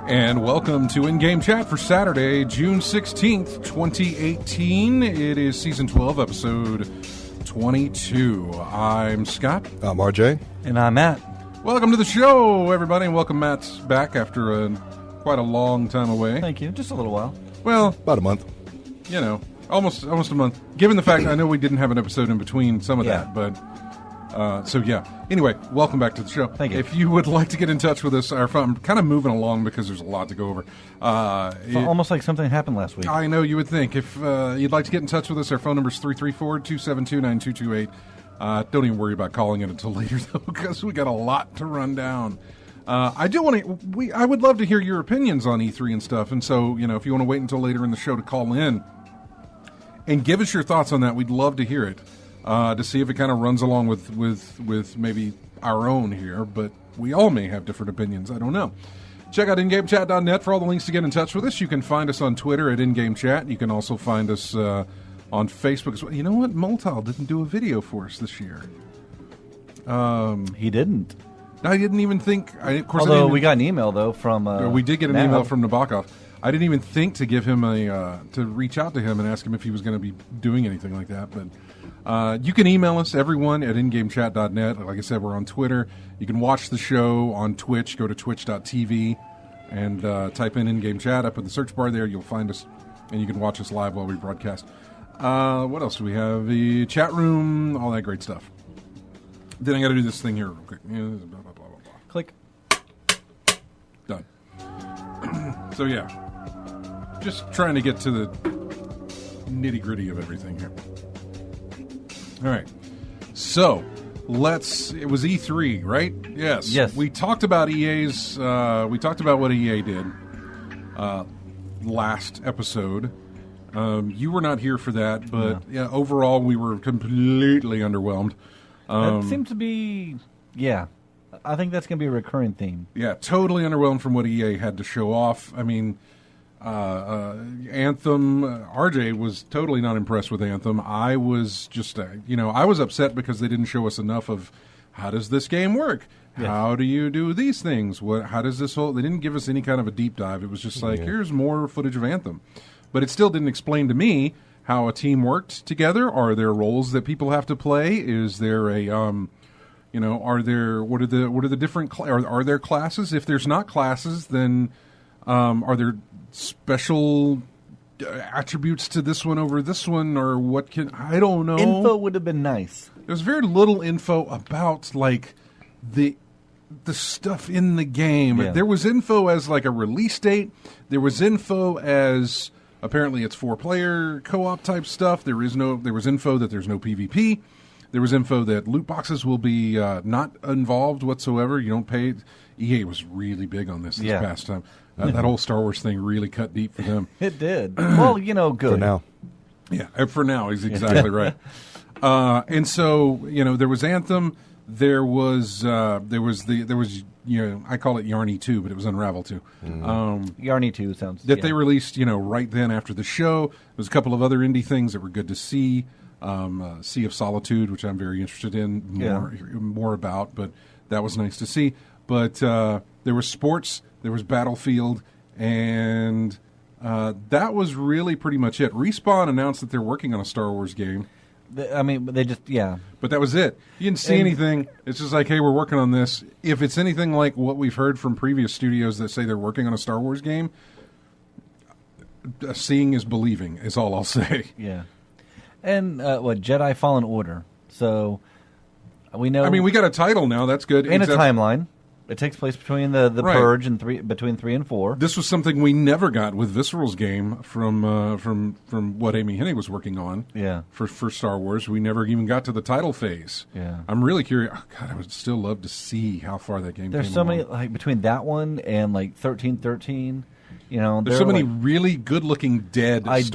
And welcome to In-Game Chat for Saturday, June 16th, 2018. It is Season 12, Episode 22. I'm Scott. I'm RJ. And I'm Matt. Welcome to the show, everybody, and welcome Matt back after quite a long time away. Thank you. Just a little while. Well, about a month. You know, almost a month. Given the fact I know we didn't have an episode in between some of that, but... So yeah. Anyway, welcome back to the show. Thank you. If you would like to get in touch with us, I'm kind of moving along because there's a lot to go over. Almost like something happened last week. I know, you would think. If you'd like to get in touch with us, our phone number is 334-272-9228. Don't even worry about calling it until later, though, because we got a lot to run down. I would love to hear your opinions on E3 and stuff, and so, you know, if you want to wait until later in the show to call in and give us your thoughts on that, we'd love to hear it. To see if it kind of runs along with maybe our own here, but we all may have different opinions. I don't know. Check out ingamechat.net for all the links to get in touch with us. You can find us on Twitter at InGameChat. You can also find us on Facebook as well. You know what? Moltal didn't do a video for us this year. He didn't. I didn't even think. Although we got an email though from. We did get an email from Nabokov. I didn't even think to give him to reach out to him and ask him if he was going to be doing anything like that, but. You can email us, everyone, at ingamechat.net. Like I said, we're on Twitter. You can watch the show on Twitch. Go to twitch.tv and type in In-Game Chat. Up in the search bar there, you'll find us, and you can watch us live while we broadcast. What else do we have? The chat room, all that great stuff. Then I got to do this thing here real quick. Blah, blah, blah, blah, blah. Click. Done. So, yeah. Just trying to get to the nitty-gritty of everything here. All right, so it was E3, right? Yes. We talked about we talked about what EA did last episode. You were not here for that, but yeah, overall we were completely underwhelmed. That seems to be, I think that's going to be a recurring theme. Yeah, totally underwhelmed from what EA had to show off. I mean... Anthem, RJ was totally not impressed with Anthem. I was just, I was upset because they didn't show us enough of how does this game work? Yes. How do you do these things? How does this whole... They didn't give us any kind of a deep dive. It was just like, here's more footage of Anthem. But it still didn't explain to me how a team worked together. Are there roles that people have to play? Is there a, are the different... Are there classes? If there's not classes, then are there... special attributes to this one over this one, or what I don't know. Info would have been nice. There's very little info about like the stuff in the game. Yeah. There was info as like a release date. There was info as apparently it's 4-player co-op type stuff. There was info that there's no PvP. There was info that loot boxes will be not involved whatsoever. You don't pay. EA was really big on this past time. That whole Star Wars thing really cut deep for them. It did. Well, good. For now. Yeah, for now, he's exactly right. And so, there was Anthem. There was I call it Yarny 2, but it was Unravel 2. Yarny 2 sounds... That they released, right then after the show. There was a couple of other indie things that were good to see. Sea of Solitude, which I'm very interested in more about, but that was nice to see. But there was sports, there was Battlefield, and that was really pretty much it. Respawn announced that they're working on a Star Wars game. They just, But that was it. You didn't see anything. It's just like, hey, we're working on this. If it's anything like what we've heard from previous studios that say they're working on a Star Wars game, seeing is believing is all I'll say. Yeah. And Jedi Fallen Order. So we know. I mean, we got a title now. That's good. And a timeline. It takes place between the Purge and between 3 and 4. This was something we never got with Visceral's game from what Amy Hennig was working on. Yeah. For Star Wars, we never even got to the title phase. Yeah. I'm really curious. Oh, God, I would still love to see how far that game. There's came so along. many like between that one and like 1313. There's so many really good-looking dead ideas,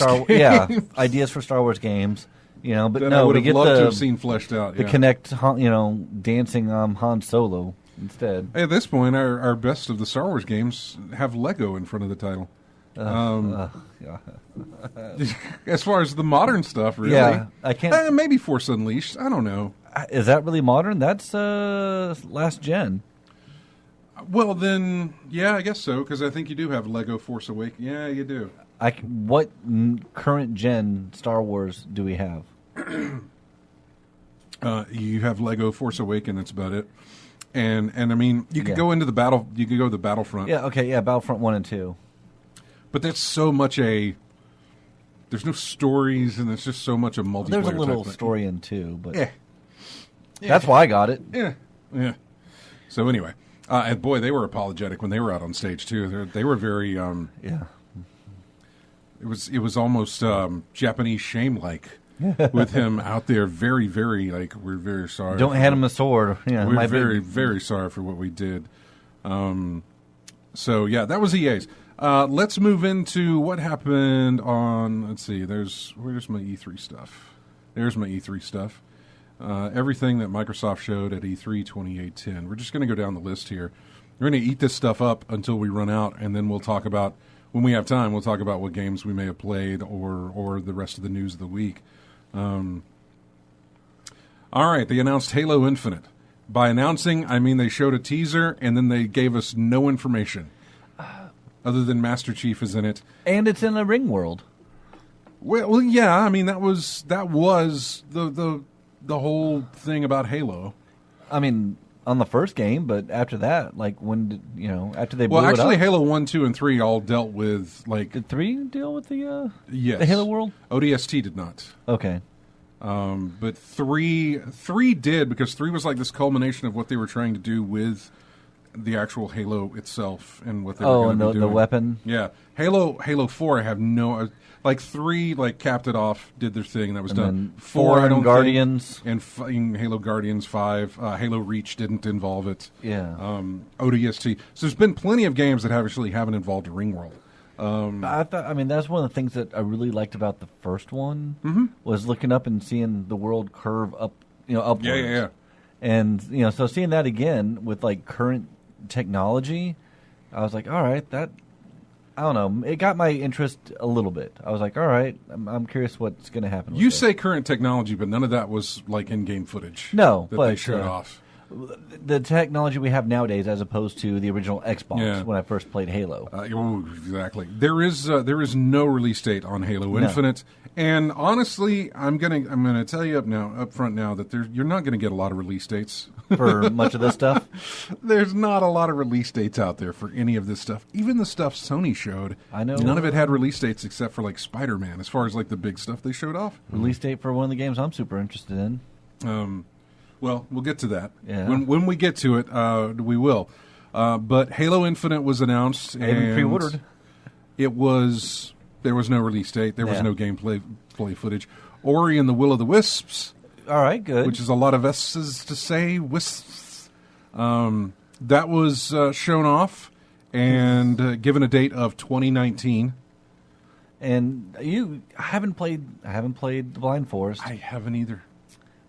Star Wars games. Ideas for Star Wars games. But that no, I would we have get loved to have seen fleshed out. The Kinect, dancing Han Solo instead. Hey, at this point, our best of the Star Wars games have Lego in front of the title. As far as the modern stuff, really. Yeah, I can't. Maybe Force Unleashed. I don't know. Is that really modern? That's last gen. Well, then, yeah, I guess so, because I think you do have Lego Force Awakens. Yeah, you do. What current gen Star Wars do we have? You have Lego Force Awakens. That's about it. And I mean, you could go into the battle. You could go to the Battlefront. Yeah. Okay. Yeah. Battlefront 1 and 2. But that's so much There's no stories, and it's just so much a multiplayer. There's a little type story in 2, but yeah. That's why I got it. Yeah. So anyway, and boy, they were apologetic when they were out on stage too. They were very Yeah. It was almost Japanese shame-like with him out there. Very, very we're very sorry. Don't hand him a sword. Yeah, we're very, very sorry for what we did. So yeah, that was EA's. Let's move into what happened on. Let's see. Where's my E3 stuff? There's my E3 stuff. Everything that Microsoft showed at E3 2810. We're just going to go down the list here. We're going to eat this stuff up until we run out, and then we'll talk about, when we have time, we'll talk about what games we may have played or the rest of the news of the week. All right, they announced Halo Infinite. By announcing, I mean they showed a teaser, and then they gave us no information other than Master Chief is in it. And it's in a ring world. Well, yeah, I mean, that was the whole thing about Halo. I mean, on the first game, but after that, after they blew Well, actually, it up, Halo 1, 2, and 3 all dealt with, did 3 deal with the yes. the Halo world? ODST did not. Okay. But 3 did, because 3 was like this culmination of what they were trying to do with the actual Halo itself and what they were going to be doing. The weapon? Yeah. Halo 4, I have no... 3, capped it off, did their thing, and that was And done. then 4 I don't Guardians. think, and Halo Guardians 5. Halo Reach didn't involve it. Yeah. ODST. So there's been plenty of games that actually haven't involved a ring world. That's one of the things that I really liked about the first one was looking up and seeing the world curve up, upwards. Yeah. And so seeing that again with current technology, I was like, all right, that, I don't know, it got my interest a little bit. I was like, all right, I'm curious what's going to happen. You say current technology, but none of that was in-game footage. No, that but they showed off. The technology we have nowadays, as opposed to the original Xbox when I first played Halo. Exactly. There is no release date on Halo Infinite, and honestly, I'm gonna tell you up front now that you're not gonna get a lot of release dates for much of this stuff. There's not a lot of release dates out there for any of this stuff. Even the stuff Sony showed, I know none of it had release dates except for Spider-Man. As far as the big stuff they showed off, release date for one of the games I'm super interested in. Well, we'll get to that. Yeah. When we get to it, we will. But Halo Infinite was announced. I even pre-ordered. There was no release date. There was no gameplay footage. Ori and the Will of the Wisps. All right, good. Which is a lot of S's to say. Wisps. That was shown off and given a date of 2019. And I haven't played the Blind Forest. I haven't either.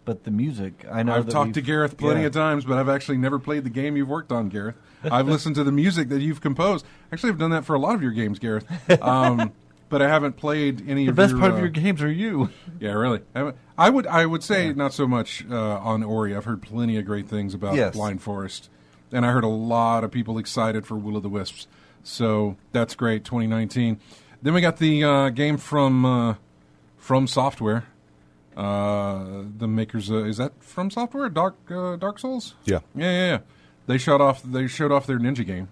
But the music, I know. I've talked to Gareth plenty of times, but I've actually never played the game you've worked on, Gareth. I've listened to the music that you've composed. Actually, I've done that for a lot of your games, Gareth. But I haven't played any of your... The best part of your games are you. Yeah, really. I would say not so much on Ori. I've heard plenty of great things about Blind Forest. And I heard a lot of people excited for Will of the Wisps. So that's great, 2019. Then we got the game from Software. The makers, is that From Software? Dark Souls? Yeah. They showed off their Ninja game.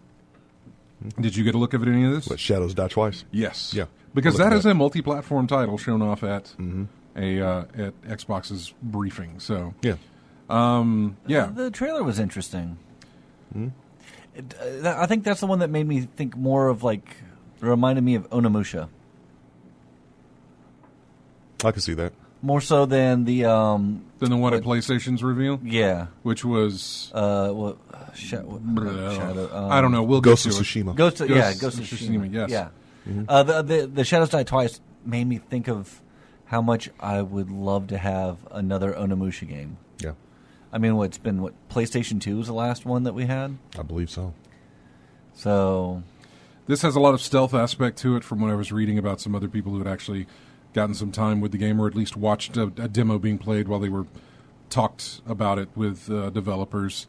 Did you get a look at any of this? What, Shadows Die Twice? Yes. Yeah. Because that is a multi-platform title shown off at at Xbox's briefing. So yeah. The trailer was interesting. I think that's the one that made me think more of reminded me of Onimusha. I can see that. More so than the one at PlayStation's reveal. Yeah, which was Shadow. I don't know. We'll Ghost of Tsushima. Ghost of Tsushima. Yes. Yeah. The Shadows Die Twice made me think of how much I would love to have another Onimusha game. Yeah. I mean, it's been PlayStation 2 was the last one that we had. I believe so. So this has a lot of stealth aspect to it, from what I was reading about some other people who had actually gotten some time with the game, or at least watched a demo being played while they were talked about it with developers.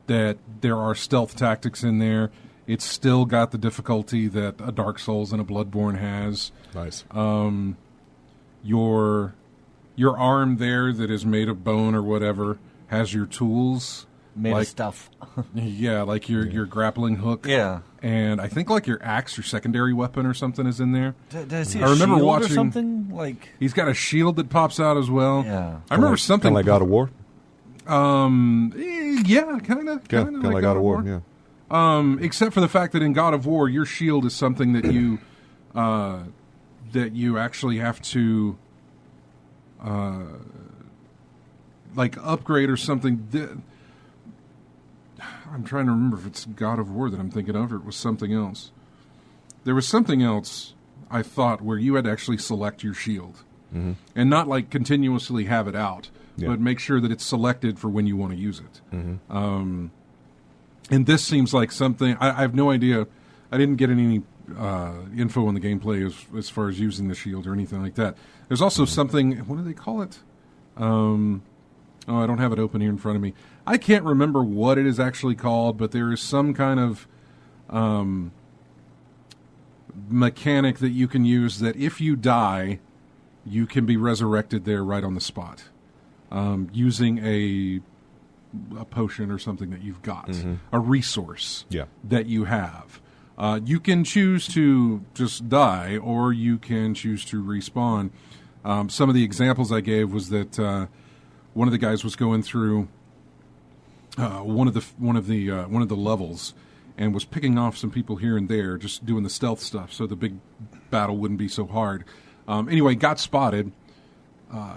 that there are stealth tactics in there. It's still got the difficulty that a Dark Souls and a Bloodborne has. Nice. Your arm there that is made of bone or whatever has your tools. Made of stuff. Yeah, like your grappling hook. Yeah. And I think like your axe, your secondary weapon or something is in there. Did I see I remember shield watching or something? Like, he's got a shield that pops out as well. Yeah. I remember something Kind of like God of War? Yeah, kind of Like God of War, yeah. Except for the fact that in God of War, your shield is something that you actually have to like upgrade or something. I'm trying to remember if it's God of War that I'm thinking of, or it was something else. There was something else I thought where you had to actually select your shield, and not like continuously have it out, but make sure that it's selected for when you want to use it. And this seems like something I have no idea. I didn't get any info on the gameplay as far as using the shield or anything like that. There's also something. What do they call it? I don't have it open here in front of me. I can't remember what it is actually called, but there is some kind of mechanic that you can use that if you die, you can be resurrected there right on the spot, using a potion or something that you've got, a resource that you have. You can choose to just die, or you can choose to respawn. Some of the examples I gave was that one of the guys was going through one of the levels and was picking off some people here and there, just doing the stealth stuff, so the big battle wouldn't be so hard. Anyway, got spotted,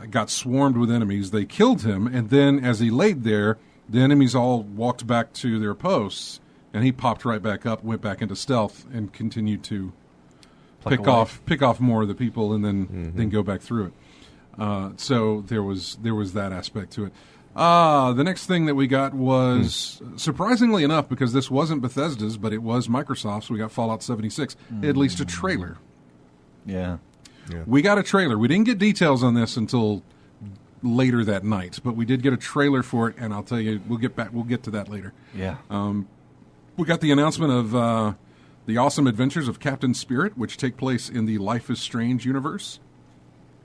got swarmed with enemies. They killed him, and then as he laid there, the enemies all walked back to their posts, and he popped right back up, went back into stealth, and continued to pick off more of the people, and then go back through it. So there was that aspect to it. The next thing that we got was, surprisingly enough, because this wasn't Bethesda's, but it was Microsoft's, we got Fallout 76, at least a trailer. Yeah. We got a trailer. We didn't get details on this until later that night, but we did get a trailer for it, and I'll tell you, we'll get to that later. Yeah. We got the announcement of the awesome adventures of Captain Spirit, which take place in the Life is Strange universe.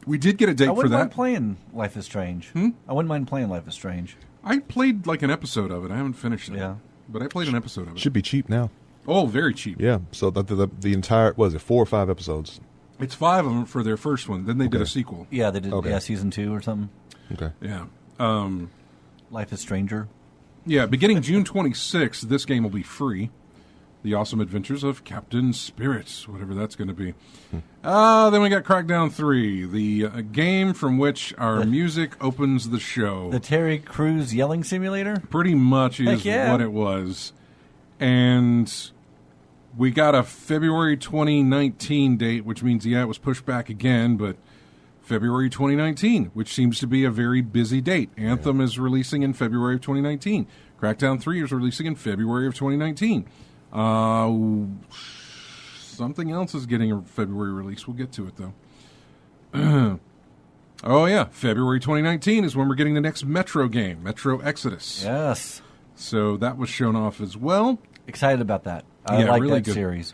We did get a date for that. I wouldn't mind playing Life is Strange. I wouldn't mind playing Life is Strange. I played like an episode of it. I haven't finished it. Yeah. But I played an episode of it. Should be cheap now. Oh, very cheap. Yeah. So the entire, was it 4 or 5 episodes? It's 5 of them for their first one. Then they did a sequel. Yeah, they did. Yeah, season 2 or something. Okay. Yeah. Life is Stranger. Yeah, beginning June 26th, this game will be free. The Awesome Adventures of Captain Spirit, whatever that's going to be. Then we got Crackdown 3, the game from which our music opens the show. The Terry Crews yelling simulator? Pretty much is what it was. And we got a February 2019 date, which means, it was pushed back again, but February 2019, which seems to be a very busy date. Anthem is releasing in February of 2019. Crackdown 3 is releasing in February of 2019. Something else is getting a February release. We'll get to it, though. Oh, yeah. February 2019 is when we're getting the next Metro game, Metro Exodus. Yes. So that was shown off as well. Excited about that. I like really that good. Series.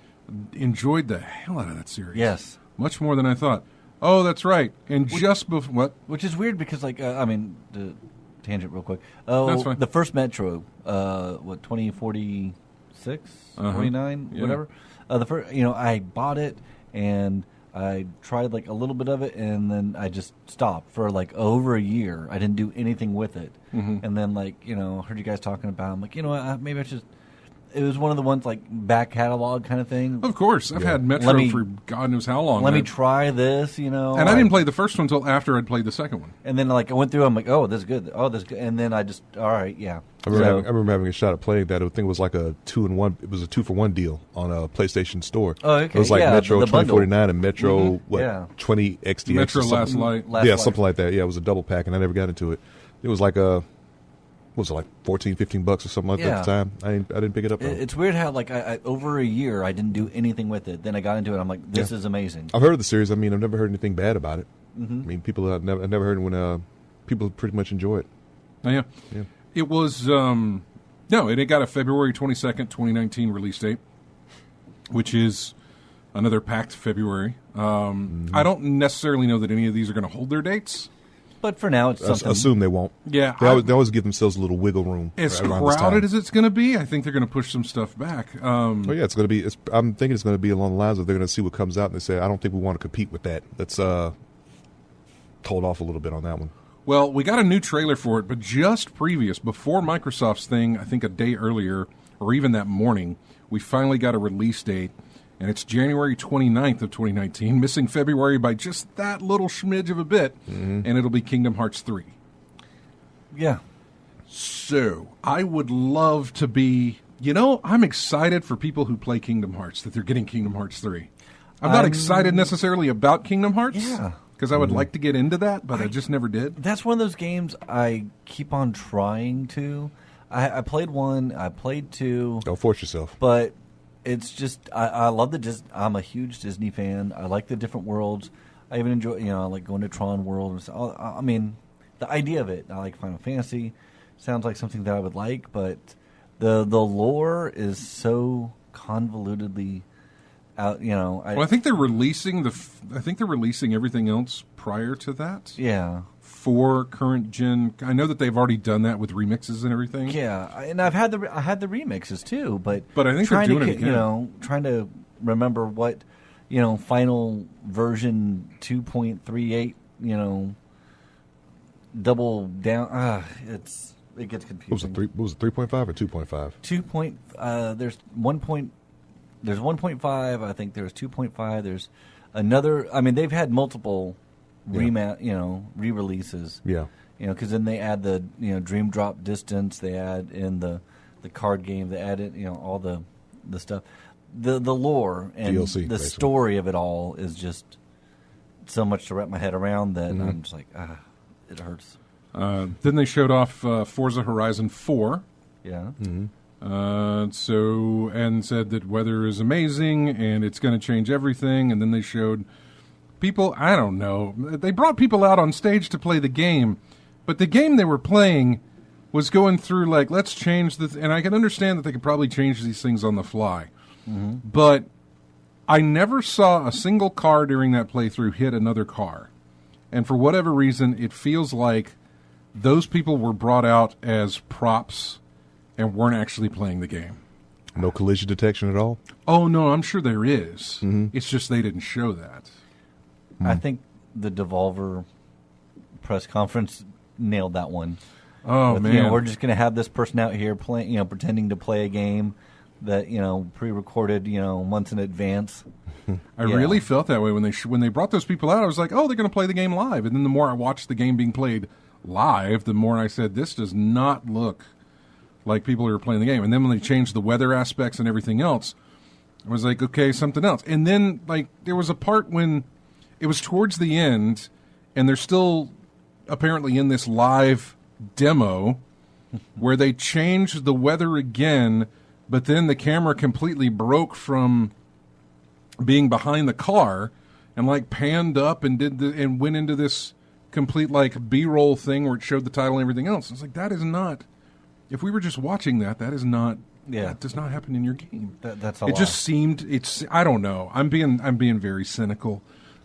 Enjoyed the hell out of that series. Yes. Much more than I thought. Oh, that's right. And just before... What? Which is weird because, the tangent real quick. That's fine. The first Metro, 2046? 49, whatever. The first, I bought it and I tried a little bit of it, and then I just stopped for over a year. I didn't do anything with it, and then heard you guys talking about it. I'm like, what, maybe I should. It was one of the ones back catalog kind of thing. Of course, I've had Metro for God knows how long. Let me try this, And I didn't play the first one until after I'd played the second one. And then I went through. I'm like, oh, this is good. Oh, this is good. And then I just, all right, yeah. I remember having a shot at playing that. I think it was like a 2-in-1. It was a 2-for-1 deal on a PlayStation Store. Oh, okay. It was Metro 2049 and Metro 20 XDX. Metro Last Light. Something like that. Yeah, it was a double pack, and I never got into it. It was $14, $15 or something like that at the time. I didn't pick it up. It's weird how I over a year I didn't do anything with it. Then I got into it. I'm like, this is amazing. I've heard of the series. I mean, I've never heard anything bad about it. I mean, I've never heard when people pretty much enjoy it. Oh, yeah. It was No, it got a February 22nd, 2019 release date, which is another packed February. I don't necessarily know that any of these are going to hold their dates. But for now, it's something. Assume they won't. Yeah. They always give themselves a little wiggle room. As around this time. crowded as it's going to be, I think they're going to push some stuff back. Oh yeah, it's going to be. I'm thinking it's going to be along the lines of they're going to see what comes out and they say, I don't think we want to compete with that. Let's hold off a little bit on that one. Well, we got a new trailer for it, but just before Microsoft's thing, I think a day earlier, or even that morning, we finally got a release date, and it's January 29th of 2019, missing February by just that little smidge of a bit, and it'll be Kingdom Hearts 3. Yeah. So, I would love to be... I'm excited for people who play Kingdom Hearts, that they're getting Kingdom Hearts 3. I'm not excited necessarily about Kingdom Hearts. Yeah. Because I would like to get into that, but I just never did. That's one of those games I keep on trying to. I played one, I played two. Don't force yourself. But it's just, I love I'm a huge Disney fan. I like the different worlds. I even enjoy, I like going to Tron World. And so, I mean, the idea of it, I like Final Fantasy. Sounds like something that I would like, but the lore is so convolutedly out, I think they're releasing everything else prior to that. Yeah. For current gen, I know that they've already done that with remixes and everything. Yeah, and I had the remixes too, but I think they're doing it again. Trying to remember what, final version 2.38, double down. It gets confusing. What was it 3.5 or 2.5? There's 1.5. I think there's 2.5. There's another. I mean, they've had multiple re-releases. Yeah. Because then they add the Dream Drop Distance. They add in the card game. They add in all the stuff. The lore and DLC, the basically. story of it all is just so much to wrap my head around that I'm just like, it hurts. Then they showed off Forza Horizon 4. Yeah. And said that weather is amazing and it's going to change everything. And then they showed people, I don't know, they brought people out on stage to play the game, but the game they were playing was going through like, let's change and I can understand that they could probably change these things on the fly. But I never saw a single car during that playthrough hit another car. And for whatever reason, it feels like those people were brought out as props and weren't actually playing the game. No collision detection at all? Oh, no, I'm sure there is. It's just they didn't show that. I think the Devolver press conference nailed that one. Oh, man. We're just going to have this person out here playing, pretending to play a game that, pre-recorded, months in advance. I really felt that way when they brought those people out. I was like, oh, they're going to play the game live. And then the more I watched the game being played live, the more I said, this does not look like people who are playing the game. And then when they changed the weather aspects and everything else, I was like, okay, something else. And then, there was a part when it was towards the end, and they're still apparently in this live demo where they changed the weather again, but then the camera completely broke from being behind the car and panned up and and went into this complete B-roll thing where it showed the title and everything else. I was like, that is not. If we were just watching that is not. Yeah. That does not happen in your game. That's a It lot. just seemed. I don't know. I'm being very cynical,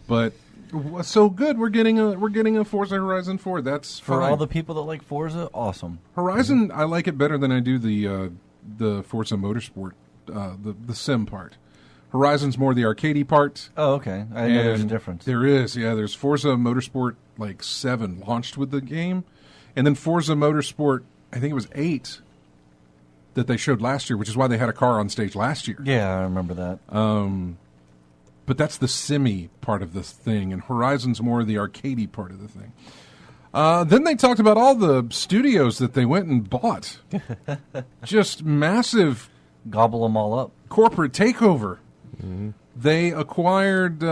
but so good. We're getting a Forza Horizon 4. That's for fine. all the people that like Forza. Awesome. Horizon. I like it better than I do the Forza Motorsport, the sim part. Horizon's more the arcadey part. Oh, okay. I know there's a difference. There is, yeah. There's Forza Motorsport 7 launched with the game, and then Forza Motorsport, I think it was 8 that they showed last year, which is why they had a car on stage last year. Yeah, I remember that. But that's the simmy part of the thing, and Horizon's more the arcadey part of the thing. Then they talked about all the studios that they went and bought. Just massive. Gobble them all up. Corporate takeover. They acquired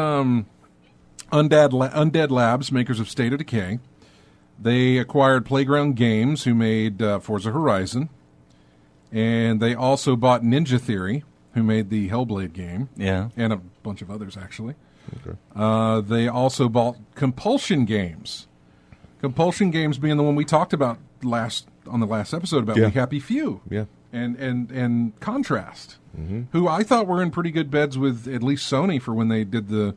Undead Labs, makers of State of Decay. They acquired Playground Games, who made Forza Horizon. And they also bought Ninja Theory, who made the Hellblade game. Yeah. And a bunch of others, actually. Okay. They also bought Compulsion Games. Compulsion Games being the one we talked about on the last episode about We Happy Few. Yeah. and Contrast, who I thought were in pretty good beds with at least Sony for when they did that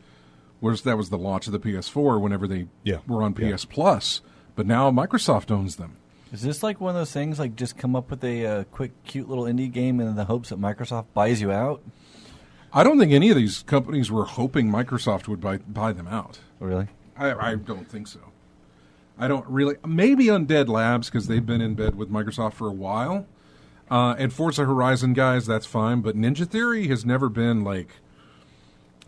was the launch of the PS4 whenever they were on PS Plus. But now Microsoft owns them. Is this like one of those things, like just come up with a quick, cute little indie game in the hopes that Microsoft buys you out? I don't think any of these companies were hoping Microsoft would buy them out. Oh, really? I don't think so. I don't really. Maybe Undead Labs, because they've been in bed with Microsoft for a while. And Forza Horizon guys, that's fine. But Ninja Theory has never been like...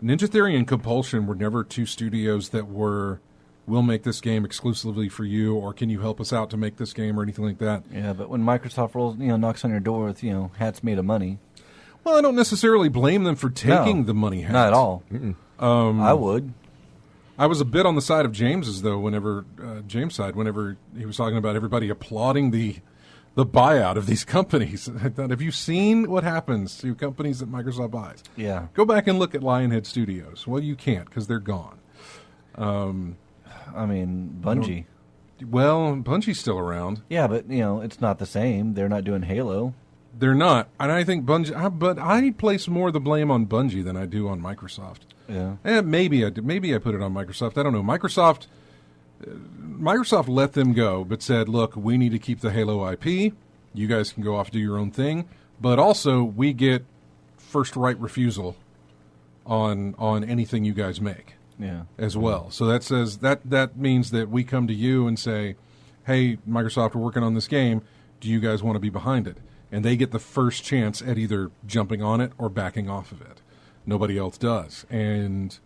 Ninja Theory and Compulsion were never two studios that were, we'll make this game exclusively for you, or can you help us out to make this game, or anything like that. Yeah, but when Microsoft knocks on your door with, hats made of money... Well, I don't necessarily blame them for taking the money hat. Not at all. I would. I was a bit on the side of James's, though, whenever he was talking about everybody applauding the buyout of these companies. I thought, have you seen what happens to companies that Microsoft buys? Yeah. Go back and look at Lionhead Studios. Well, you can't, because they're gone. Bungie. Well, Bungie's still around. Yeah, but, it's not the same. They're not doing Halo. They're not. And I think Bungie... But I place more of the blame on Bungie than I do on Microsoft. Yeah. Maybe I put it on Microsoft. I don't know. Microsoft let them go, but said, look, we need to keep the Halo IP. You guys can go off and do your own thing. But also, we get first right refusal on anything you guys make as well. So that says that means that we come to you and say, hey, Microsoft, we're working on this game. Do you guys want to be behind it? And they get the first chance at either jumping on it or backing off of it. Nobody else does. And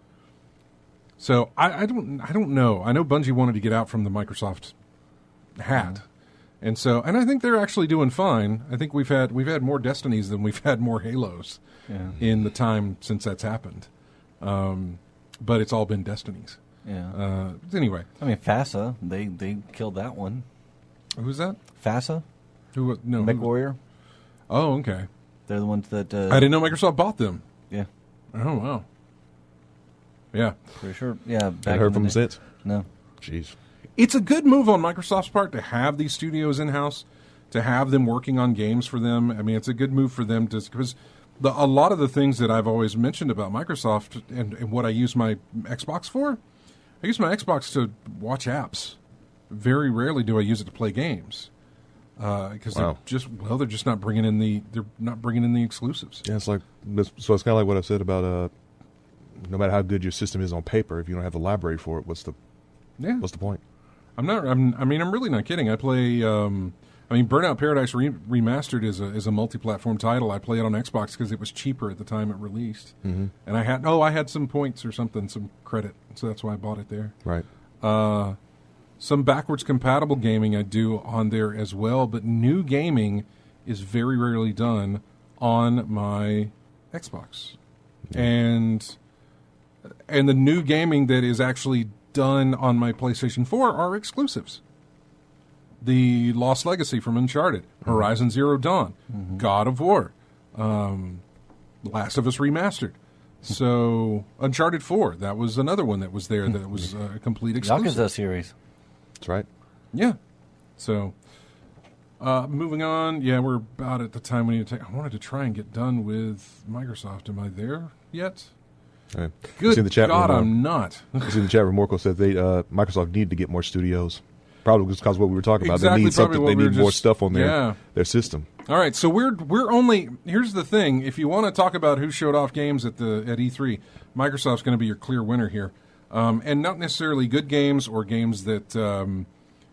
so I don't know. I know Bungie wanted to get out from the Microsoft hat. And I think they're actually doing fine. I think we've had more Destinies than we've had more Halos in the time since that's happened. But it's all been Destinies. Yeah. Anyway. FASA, they killed that one. Who's that? FASA? MechWarrior? Oh, okay. They're the ones that... I didn't know Microsoft bought them. Yeah. Oh, wow. Yeah. Pretty sure. Yeah. Haven't heard from them since? No. Jeez. It's a good move on Microsoft's part to have these studios in-house, to have them working on games for them. I mean, it's a good move for them because a lot of the things that I've always mentioned about Microsoft and what I use my Xbox for, I use my Xbox to watch apps. Very rarely do I use it to play games. Because they're just not bringing in the exclusives. Yeah, so it's kind of like what I said about no matter how good your system is on paper, if you don't have the library for it, what's the point? I'm really not kidding. I play. Burnout Paradise Remastered is a multi-platform title. I play it on Xbox because it was cheaper at the time it released, and I had some points or something, some credit, so that's why I bought it there. Right. Some backwards compatible gaming I do on there as well, but new gaming is very rarely done on my Xbox. And the new gaming that is actually done on my PlayStation 4 are exclusives. The Lost Legacy from Uncharted, Horizon Zero Dawn, God of War, Last of Us Remastered. So Uncharted 4, that was another one that was there that was a complete exclusive. Yakuza series. That's right. Yeah. So, moving on. Yeah, we're about at the time we need to take. I wanted to try and get done with Microsoft. Am I there yet? Right. Good in the chat God, room, I'm not. It's in the chat room. Morco said Microsoft need to get more studios. Probably because of what we were talking about. Exactly, they need something. They need more stuff on their system. All right, so we're only. Here's the thing: if you want to talk about who showed off games at E3, Microsoft's going to be your clear winner here. And not necessarily good games or games that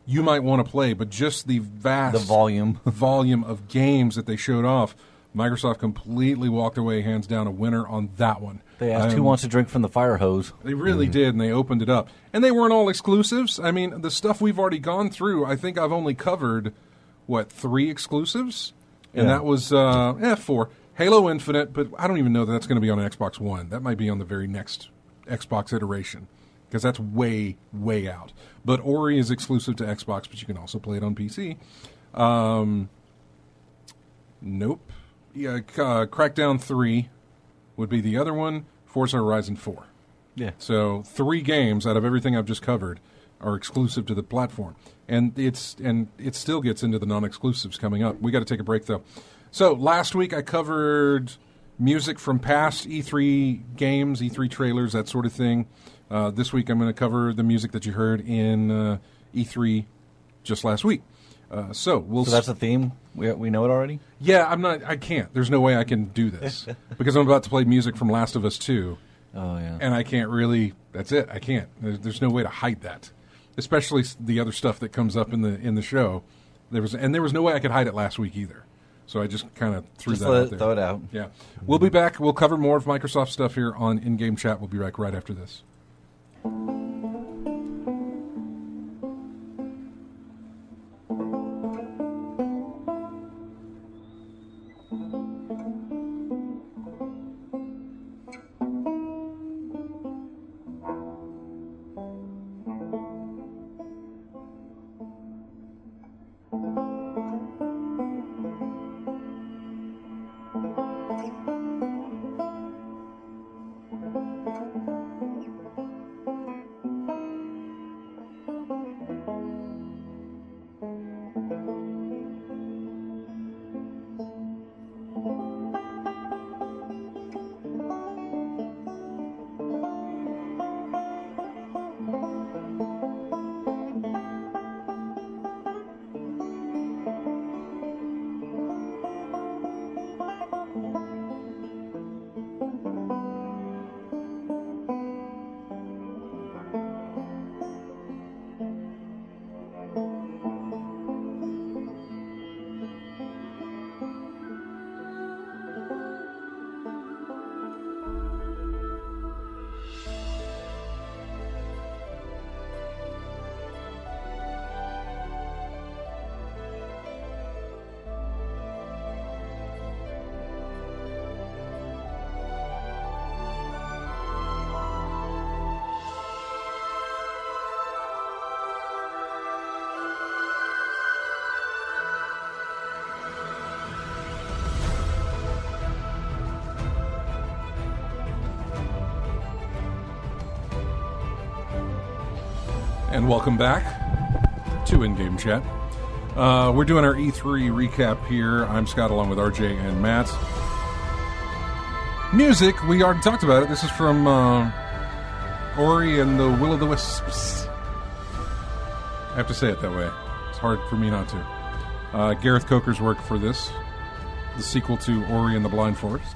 you might want to play, but just the volume of games that they showed off. Microsoft completely walked away, hands down, a winner on that one. They asked who wants to drink from the fire hose. They really did, and they opened it up. And they weren't all exclusives. I mean, the stuff we've already gone through, I think I've only covered, 3 exclusives? And that was 4. Halo Infinite, but I don't even know that that's going to be on Xbox One. That might be on the very next Xbox iteration, because that's way, way out. But Ori is exclusive to Xbox, but you can also play it on PC. Nope. Yeah, Crackdown 3 would be the other one. Forza Horizon 4. Yeah. So 3 games out of everything I've just covered are exclusive to the platform. And it still gets into the non-exclusives coming up. We got to take a break, though. So last week I covered music from past E3 games, E3 trailers, that sort of thing. This week I'm going to cover the music that you heard in E3 just last week. So that's a theme? We know it already? Yeah, I can't. There's no way I can do this because I'm about to play music from Last of Us 2. Oh, yeah. And I can't really, that's it. I can't. There's no way to hide that. Especially the other stuff that comes up in the show. There was no way I could hide it last week either. So I just kind of threw that out there. Throw it out. Yeah. We'll be back. We'll cover more of Microsoft stuff here on In-Game Chat. We'll be back right after this. And welcome back to In-Game Chat. We're doing our E3 recap here. I'm Scott along with RJ and Matt. Music, we already talked about it. This is from Ori and the Will of the Wisps. I have to say it that way. It's hard for me not to. Gareth Coker's work for this, the sequel to Ori and the Blind Forest.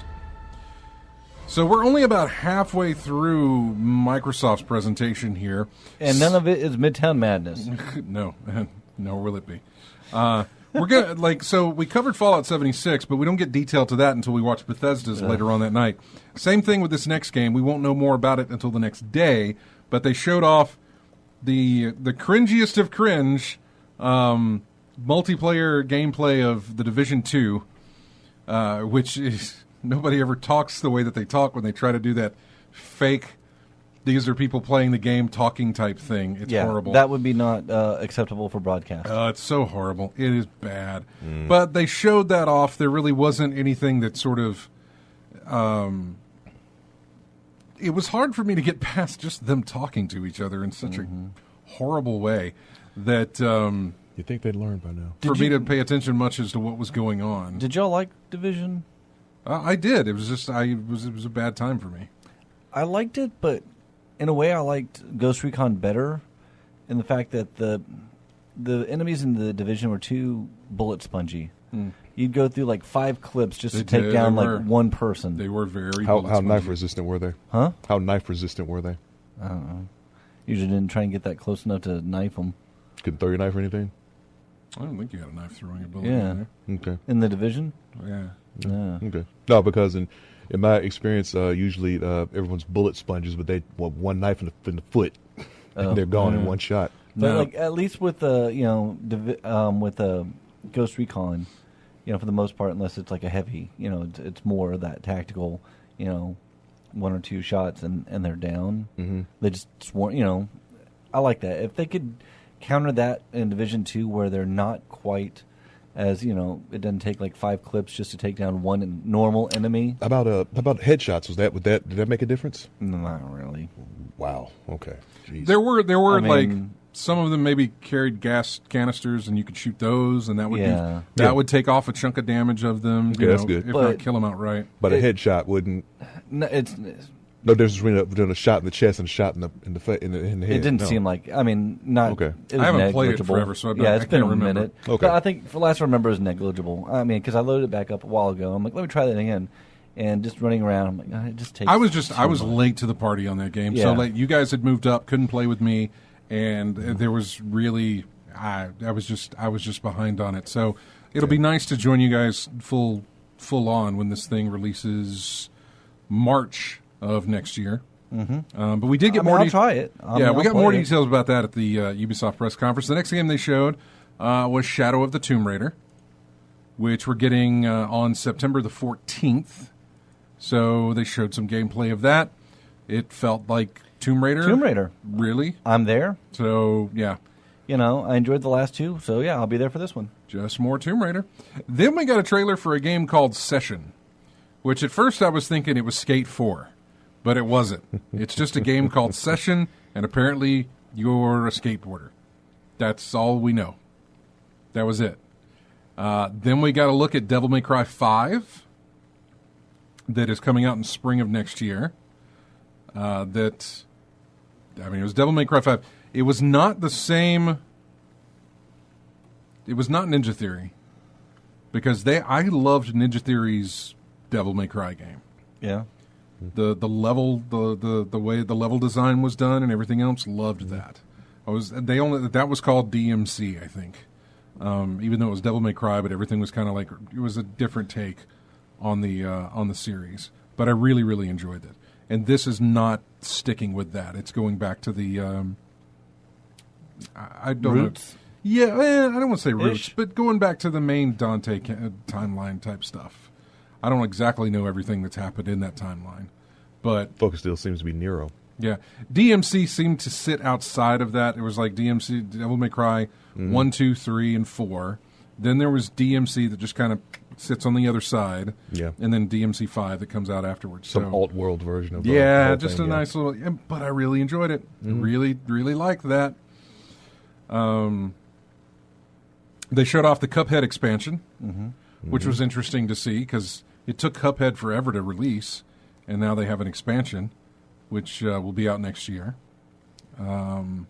So we're only about halfway through Microsoft's presentation here. And none of it is Midtown Madness. No, nor will it be. We're gonna so we covered Fallout 76, but we don't get detail to that until we watch Bethesda's later on that night. Same thing with this next game. We won't know more about it until the next day, but they showed off the cringiest of cringe multiplayer gameplay of The Division 2, which is... Nobody ever talks the way that they talk when they try to do that fake, these are people playing the game talking type thing. It's horrible. That would be not acceptable for broadcast. It's so horrible. It is bad. But they showed that off. There really wasn't anything that sort of... it was hard for me to get past just them talking to each other in such a horrible way that... you think they'd learn by now. For me to pay attention much as to what was going on. Did y'all like Division? I did. It was just it was a bad time for me. I liked it, but in a way I liked Ghost Recon better in the fact that the enemies in the Division were too bullet spongy. You'd go through like 5 clips just to take down like one person. They were very How knife resistant were they? Huh? How knife resistant were they? I don't know. Usually didn't try and get that close enough to knife them. Couldn't throw your knife or anything? I don't think you got a knife throwing ability. Yeah. Okay. In the Division? Yeah. Yeah. Okay. No, because in my experience, usually everyone's bullet sponges, but they want one knife in the foot, and they're gone in one shot. But like at least with with Ghost Recon, for the most part, unless it's like a heavy, it's more of that tactical, 1 or 2 shots and they're down. Mm-hmm. They just swarm. I like that. If they could counter that in Division 2, where they're not quite. As it doesn't take like 5 clips just to take down one normal enemy. About headshots? Did that make a difference? Not really. Wow. Okay. Jeez. There were some of them maybe carried gas canisters, and you could shoot those, and that would would take off a chunk of damage of them. Okay, that's good. If not kill them outright. But a headshot wouldn't. No, it's no difference between a shot in the chest and a shot in the head. It didn't seem like. I mean, not. Okay. It was I haven't played it negligible. forever, so it's been a remember. minute. Okay. But I think for last I remember it was negligible. I mean, because I loaded it back up a while ago. I'm like, let me try that again. And just running around, I'm like, it just takes. I was late to the party on that game, so late. You guys had moved up, couldn't play with me, and there was really, I was just behind on it. So it'll be nice to join you guys full on when this thing releases March of next year. Mm-hmm. But we did get more. I'll try it. We got more details about that at the Ubisoft press conference. The next game they showed was Shadow of the Tomb Raider, which we're getting on September the 14th. So they showed some gameplay of that. It felt like Tomb Raider. Tomb Raider. Really? I'm there. So, yeah. I enjoyed the last two. So, yeah, I'll be there for this one. Just more Tomb Raider. Then we got a trailer for a game called Session, which at first I was thinking it was Skate 4, but it wasn't. It's just a game called Session, and apparently you're a skateboarder. That's all we know. That was it. Then we got to look at Devil May Cry 5. That is coming out in spring of next year. It was Devil May Cry 5. It was not the same. It was not Ninja Theory, because I loved Ninja Theory's Devil May Cry game. Yeah. The level, the way the level design was done and everything else, loved that. That was called DMC, I think. Even though it was Devil May Cry, but everything was kind of like, it was a different take on the series, but I really, really enjoyed it. And this is not sticking with that. It's going back to the I don't roots. Know. Yeah, I don't want to say roots, but going back to the main Dante timeline type stuff. I don't exactly know everything that's happened in that timeline, but focus still seems to be Nero. Yeah, DMC seemed to sit outside of that. It was like DMC, Devil May Cry 1, 2, 3, and 4. Then there was DMC that just kind of sits on the other side. Yeah. And then DMC 5 that comes out afterwards. Some alt-world version of just a nice little... But I really enjoyed it. Really, really liked that. They showed off the Cuphead expansion, which was interesting to see because it took Cuphead forever to release, and now they have an expansion, which will be out next year. Then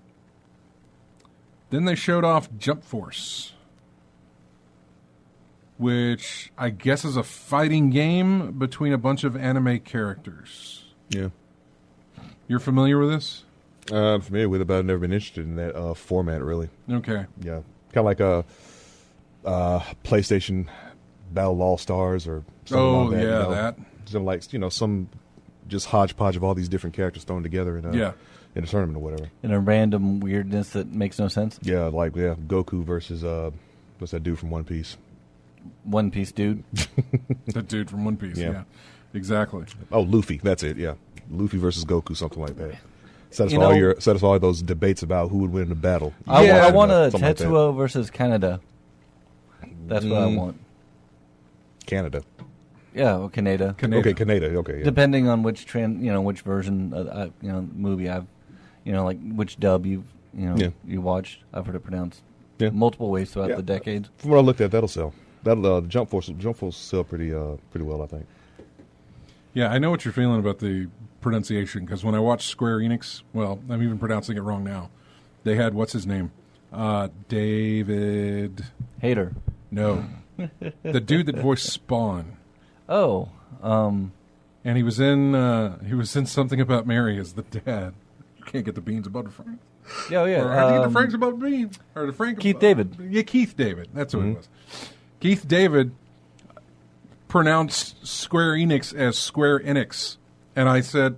they showed off Jump Force, which I guess is a fighting game between a bunch of anime characters. Yeah. You're familiar with this? I'm familiar with it, but I've never been interested in that format, really. Okay. Yeah. Kind of like a PlayStation Battle All Stars or something like that. That. Something like, some just hodgepodge of all these different characters thrown together in a tournament or whatever. In a random weirdness that makes no sense? Yeah, Goku versus, what's that dude from One Piece? One Piece dude. That dude from One Piece, yeah. Exactly. Oh, Luffy, that's it, yeah. Luffy versus Goku, something like that. Satisfy all those debates about who would win the battle. I want a Tetsuo versus Canada. That's what I want. Canada. Yeah, or Canada. Okay, Canada. Okay, yeah. Depending on which which version, movie I've, like which dub you watched. I've heard it pronounced multiple ways throughout the decades. From what I looked at, that'll sell. Jump Force will sell pretty well, I think. Yeah, I know what you're feeling about the pronunciation because when I watched Square Enix, well, I'm even pronouncing it wrong now. They had what's his name, David Hayter. No, the dude that voiced Spawn. Oh, and he was in something about Mary as the dad. You can't get the beans above the Franks. Yeah, yeah. Or I think the Franks above the beans, or the Frank. Keith David. Yeah, Keith David. That's what it was. Keith David pronounced Square Enix as Square Enix, and I said,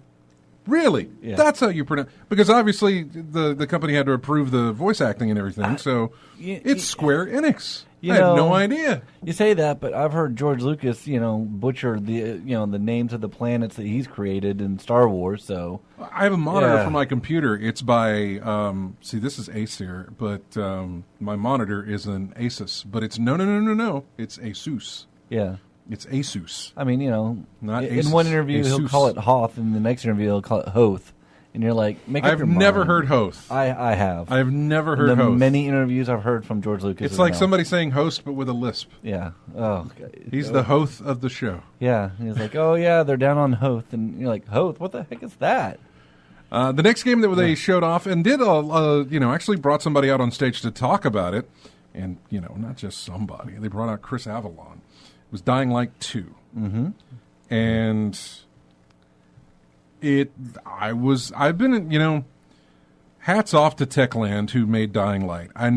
"Really? Yeah. That's how you pronounce?" Because obviously the company had to approve the voice acting and everything, so it's Square Enix. I had no idea. You say that, but I've heard George Lucas, butcher the the names of the planets that he's created in Star Wars. So I have a monitor for my computer. It's by this is Acer, but my monitor is an Asus, but it's no. It's Asus. Yeah. It's Asus. I mean, not in Asus, one interview Asus. he'll call it Hoth, and the next interview he'll call it Hoth, And you're like, make up your mind. I've never heard Hoth. I have. I've never heard the Hoth. many interviews I've heard from George Lucas. It's like somebody saying host, but with a lisp. Yeah. Oh. He's the Hoth of the show. Yeah. He's like, oh, yeah, they're down on Hoth. And you're like, Hoth? What the heck is that? The next game that they showed off and did, actually brought somebody out on stage to talk about it. And, not just somebody. They brought out Chris Avalon. It was Dying Light 2. Mm-hmm. And... I've been, hats off to Techland who made Dying Light. I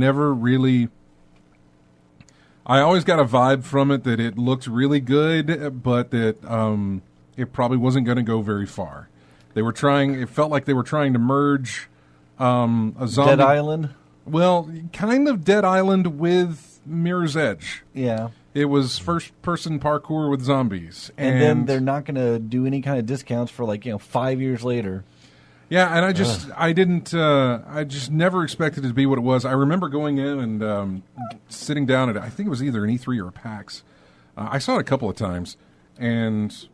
always got a vibe from it that it looked really good, but that it probably wasn't going to go very far. It felt like they were trying to merge a zombie. Dead Island? Well, kind of Dead Island with Mirror's Edge. Yeah. It was first-person parkour with zombies. And then they're not going to do any kind of discounts for 5 years later. Yeah, and I just never expected it to be what it was. I remember going in and sitting down at, I think it was either an E3 or a PAX. I saw it a couple of times, and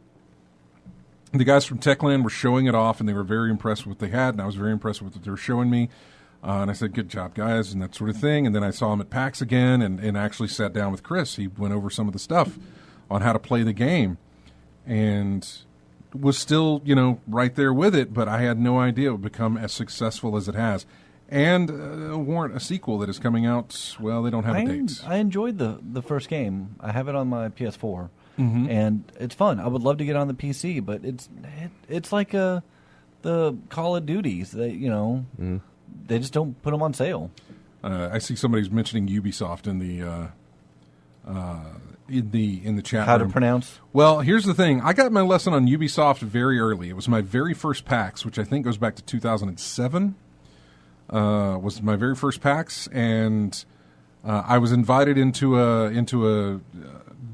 the guys from Techland were showing it off, and they were very impressed with what they had, and I was very impressed with what they were showing me. And I said, good job, guys, and that sort of thing. And then I saw him at PAX again and actually sat down with Chris. He went over some of the stuff on how to play the game and was still, right there with it, but I had no idea it would become as successful as it has. And warrant a sequel that is coming out, well, they don't have a date. I enjoyed the first game. I have it on my PS4, mm-hmm. and it's fun. I would love to get on the PC, but it's like the Call of Duties that, They just don't put them on sale. I see somebody's mentioning Ubisoft in the chat How room. to pronounce? Well, here's the thing. I got my lesson on Ubisoft very early. It was my very first PAX, which I think goes back to 2007. Was my very first PAX, and I was invited into a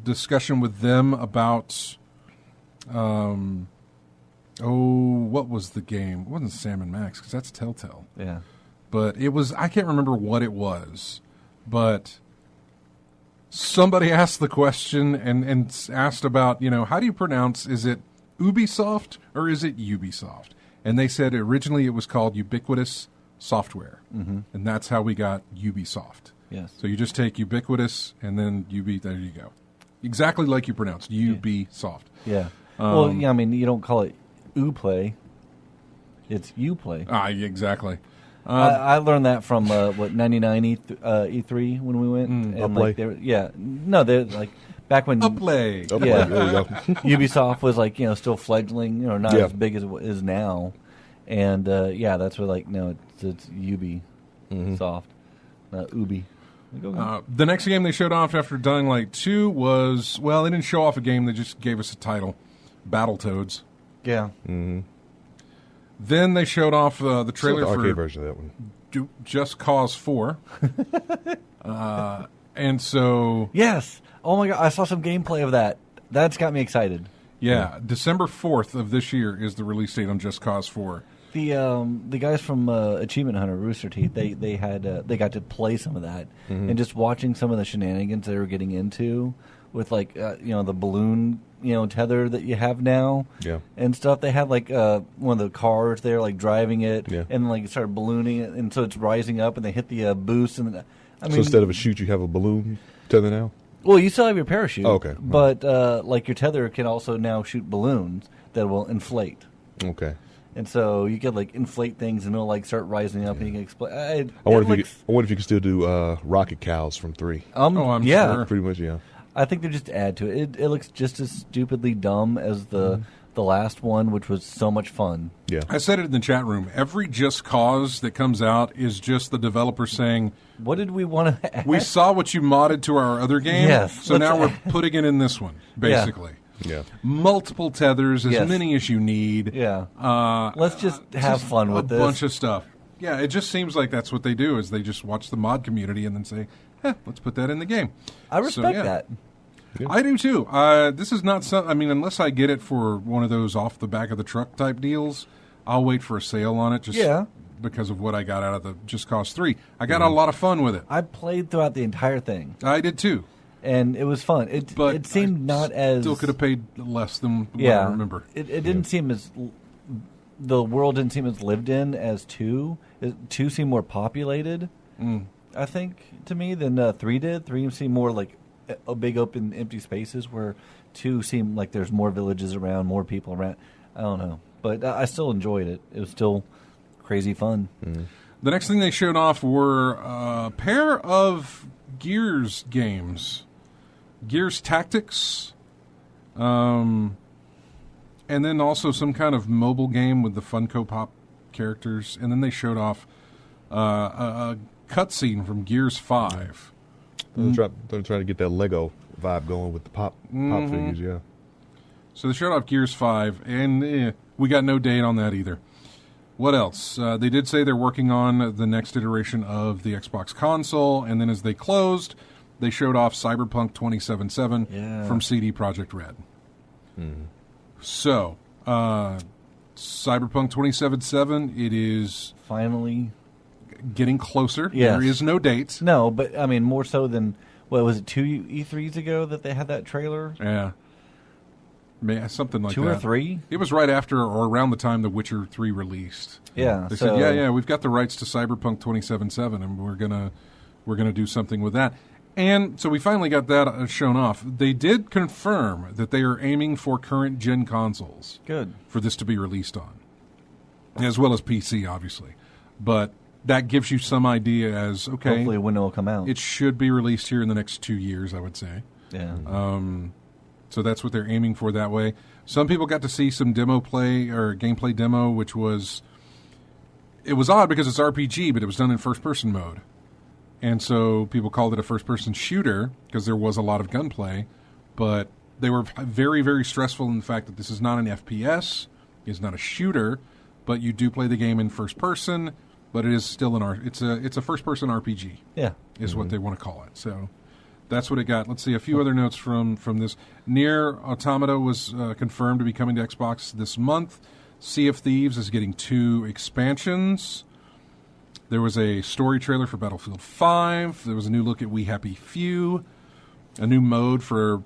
discussion with them about. What was the game? It wasn't Sam & Max, because that's Telltale. Yeah. But it was, I can't remember what it was, but somebody asked the question and asked about, how do you pronounce, is it Ubisoft or is it Ubisoft? And they said originally it was called Ubiquitous Software, mm-hmm. and that's how we got Ubisoft. Yes. So you just take Ubiquitous and then there you go. Exactly like you pronounced, Ubisoft. Yeah. Well, yeah, I mean, you don't call it Uplay. It's Uplay. Exactly. I learned that from 99 E3 when we went. And Uplay. They're like back when Uplay. Yeah, there you go. Ubisoft was still fledgling, not as big as it is now. And that's where it's Ubisoft, not Ubi. The next game they showed off after Dying Light 2 was, well, they didn't show off a game, they just gave us a title, Battletoads. Yeah. Mm-hmm. Then they showed off the trailer the arcade for version of that one. Just Cause 4. And so... Yes. Oh, my God. I saw some gameplay of that. That's got me excited. Yeah. December 4th of this year is the release date on Just Cause 4. The guys from Achievement Hunter, Rooster Teeth, they got to play some of that, mm-hmm. and just watching some of the shenanigans they were getting into with the balloon tether that you have now, and stuff. They had one of the cars there driving it, and it started ballooning it, and so it's rising up, and they hit the boost, and so instead of a chute, you have a balloon tether now. Well, you still have your parachute, okay, but your tether can also now shoot balloons that will inflate. Okay. And so you could inflate things, and it'll start rising up, and you can explode. I wonder if you can still do rocket cows from 3. I'm sure. Pretty much, yeah. I think they just add to it. It looks just as stupidly dumb as the last one, which was so much fun. Yeah, I said it in the chat room. Every Just Cause that comes out is just the developer saying, "What did we want to add? We saw what you modded to our other game, so now we're putting it in this one, basically." Yeah. Multiple tethers, as many as you need. Yeah. Let's just have fun with this. A bunch of stuff. Yeah, it just seems like that's what they do, is they just watch the mod community and then say, let's put that in the game. I respect that. Yeah. I do, too. This is not unless I get it for one of those off the back of the truck type deals, I'll wait for a sale on it because of what I got out of the Just Cause 3. I got a lot of fun with it. I played throughout the entire thing. I did, too. And it was fun. It seemed not as... Still could have paid less than what I remember. It didn't seem as the world didn't seem as lived in as 2. 2 seemed more populated, I think, to me, than 3 did. 3 seemed more like a big open empty spaces, where 2 seemed like there's more villages around, more people around. I don't know. But I still enjoyed it. It was still crazy fun. The next thing they showed off were a pair of Gears games. Gears Tactics, and then also some kind of mobile game with the Funko Pop characters. And then they showed off a cutscene from Gears 5. They're trying to get that Lego vibe going with the pop figures, yeah. So they showed off Gears 5, and we got no date on that either. What else? They did say they're working on the next iteration of the Xbox console, and then as they closed, they showed off Cyberpunk 2077 from CD Projekt Red. So, Cyberpunk 2077, it is finally getting closer. Yes. There is no date. No, but I mean, more so than, what was it, 2 E3s ago that they had that trailer? Yeah. Something like 2 that. or 3? It was right after or around the time The Witcher 3 released. Yeah. They said, yeah, we've got the rights to Cyberpunk 2077, and we're gonna do something with that. And so we finally got that shown off. They did confirm that they are aiming for current gen consoles. Good. For this to be released on, as well as PC, obviously. But that gives you some idea as, okay, hopefully when it will come out. It should be released here in the next 2 years, I would say. Yeah. So that's what they're aiming for that way. Some people got to see some demo play or gameplay demo, which was, it was odd because it's RPG, but it was done in first-person mode. And so people called it a first-person shooter because there was a lot of gunplay, but they were very, very stressful in the fact that this is not an FPS, it's not a shooter, but you do play the game in first person, but it is still it's a first-person RPG. Yeah. Is what they want to call it. So that's what it got. Let's see, a few other notes from this. Nier Automata was confirmed to be coming to Xbox this month. Sea of Thieves is getting 2 expansions. There was a story trailer for Battlefield 5. There was a new look at We Happy Few. A new mode for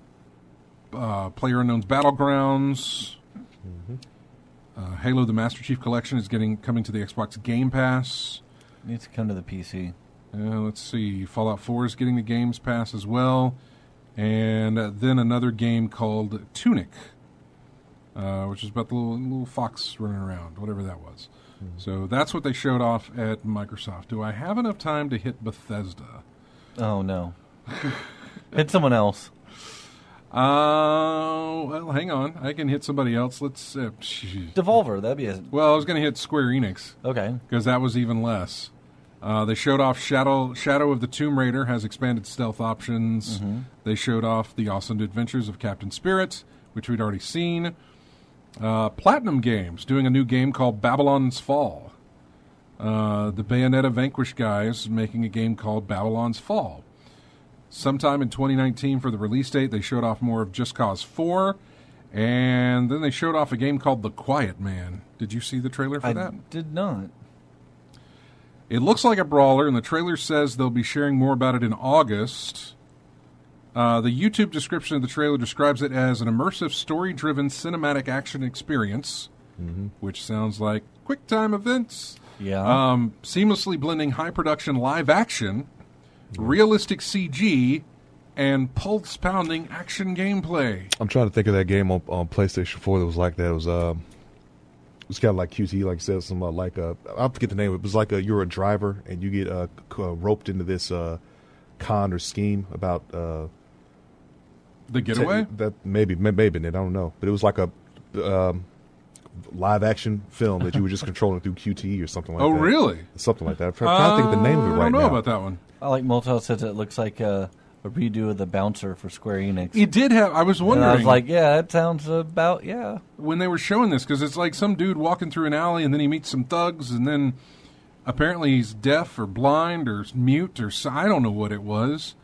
PlayerUnknown's Battlegrounds. Halo the Master Chief Collection is coming to the Xbox Game Pass. Needs to come to the PC. Let's see. Fallout 4 is getting the Games Pass as well. And then another game called Tunic, which is about the little fox running around, whatever that was. So that's what they showed off at Microsoft. Do I have enough time to hit Bethesda? Oh, no. Hit someone else. Well, hang on. I can hit somebody else. Let's... Devolver, that'd be a... Well, I was going to hit Square Enix. Okay. Because that was even less. They showed off Shadow of the Tomb Raider has expanded stealth options. They showed off the awesome adventures of Captain Spirit, which we'd already seen. Platinum Games doing a new game called Babylon's Fall. The Bayonetta Vanquish guys making a game called Babylon's Fall. Sometime in 2019 for the release date, they showed off more of Just Cause 4, and then they showed off a game called The Quiet Man. Did you see the trailer for that? I did not. It looks like a brawler, and the trailer says they'll be sharing more about it in August. The YouTube description of the trailer describes it as an immersive, story-driven cinematic action experience, which sounds like QuickTime events. Yeah. Seamlessly blending high-production live action, realistic CG, and pulse-pounding action gameplay. I'm trying to think of that game on PlayStation 4 that was like that. It was kind of like QT, like you said, some I forget the name. It was like you were a driver and you get roped into this con or scheme about the getaway. That maybe I don't know, but it was like a live action film that you were just controlling through QTE or something like that. Oh, really? Something like that. I'm trying to think of the name of it right now. I don't know about that one. I like Motel says it looks like a redo of the Bouncer for Square Enix. It did have. I was wondering. And I was like, yeah, that sounds about when they were showing this, because it's like some dude walking through an alley and then he meets some thugs and then apparently he's deaf or blind or mute or I don't know what it was.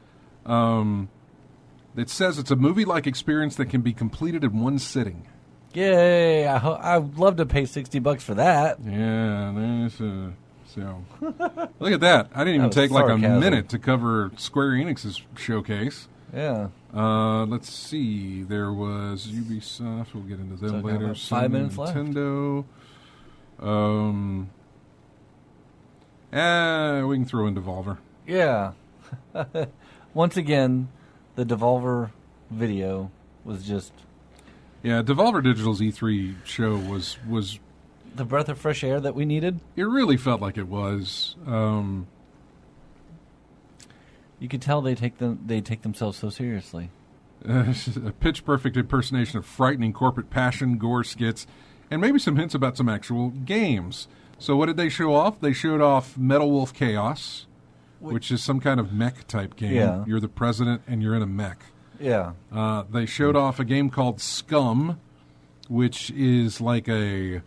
It says it's a movie-like experience that can be completed in one sitting. Yay! I'd love to pay $60 for that. Yeah, there's so look at that. I didn't even take like a minute to cover Square Enix's showcase. Yeah. Let's see. There was Ubisoft. We'll get into them later. 5 minutes left. Nintendo. We can throw in Devolver. Yeah. Once again, the Devolver video was just... Yeah, Devolver Digital's E3 show was the breath of fresh air that we needed. It really felt like it was. You could tell they take themselves so seriously. A pitch-perfect impersonation of frightening corporate passion, gore skits, and maybe some hints about some actual games. So what did they show off? They showed off Metal Wolf Chaos, which is some kind of mech-type game. Yeah. You're the president, and you're in a mech. Yeah. They showed off a game called Scum, which is like a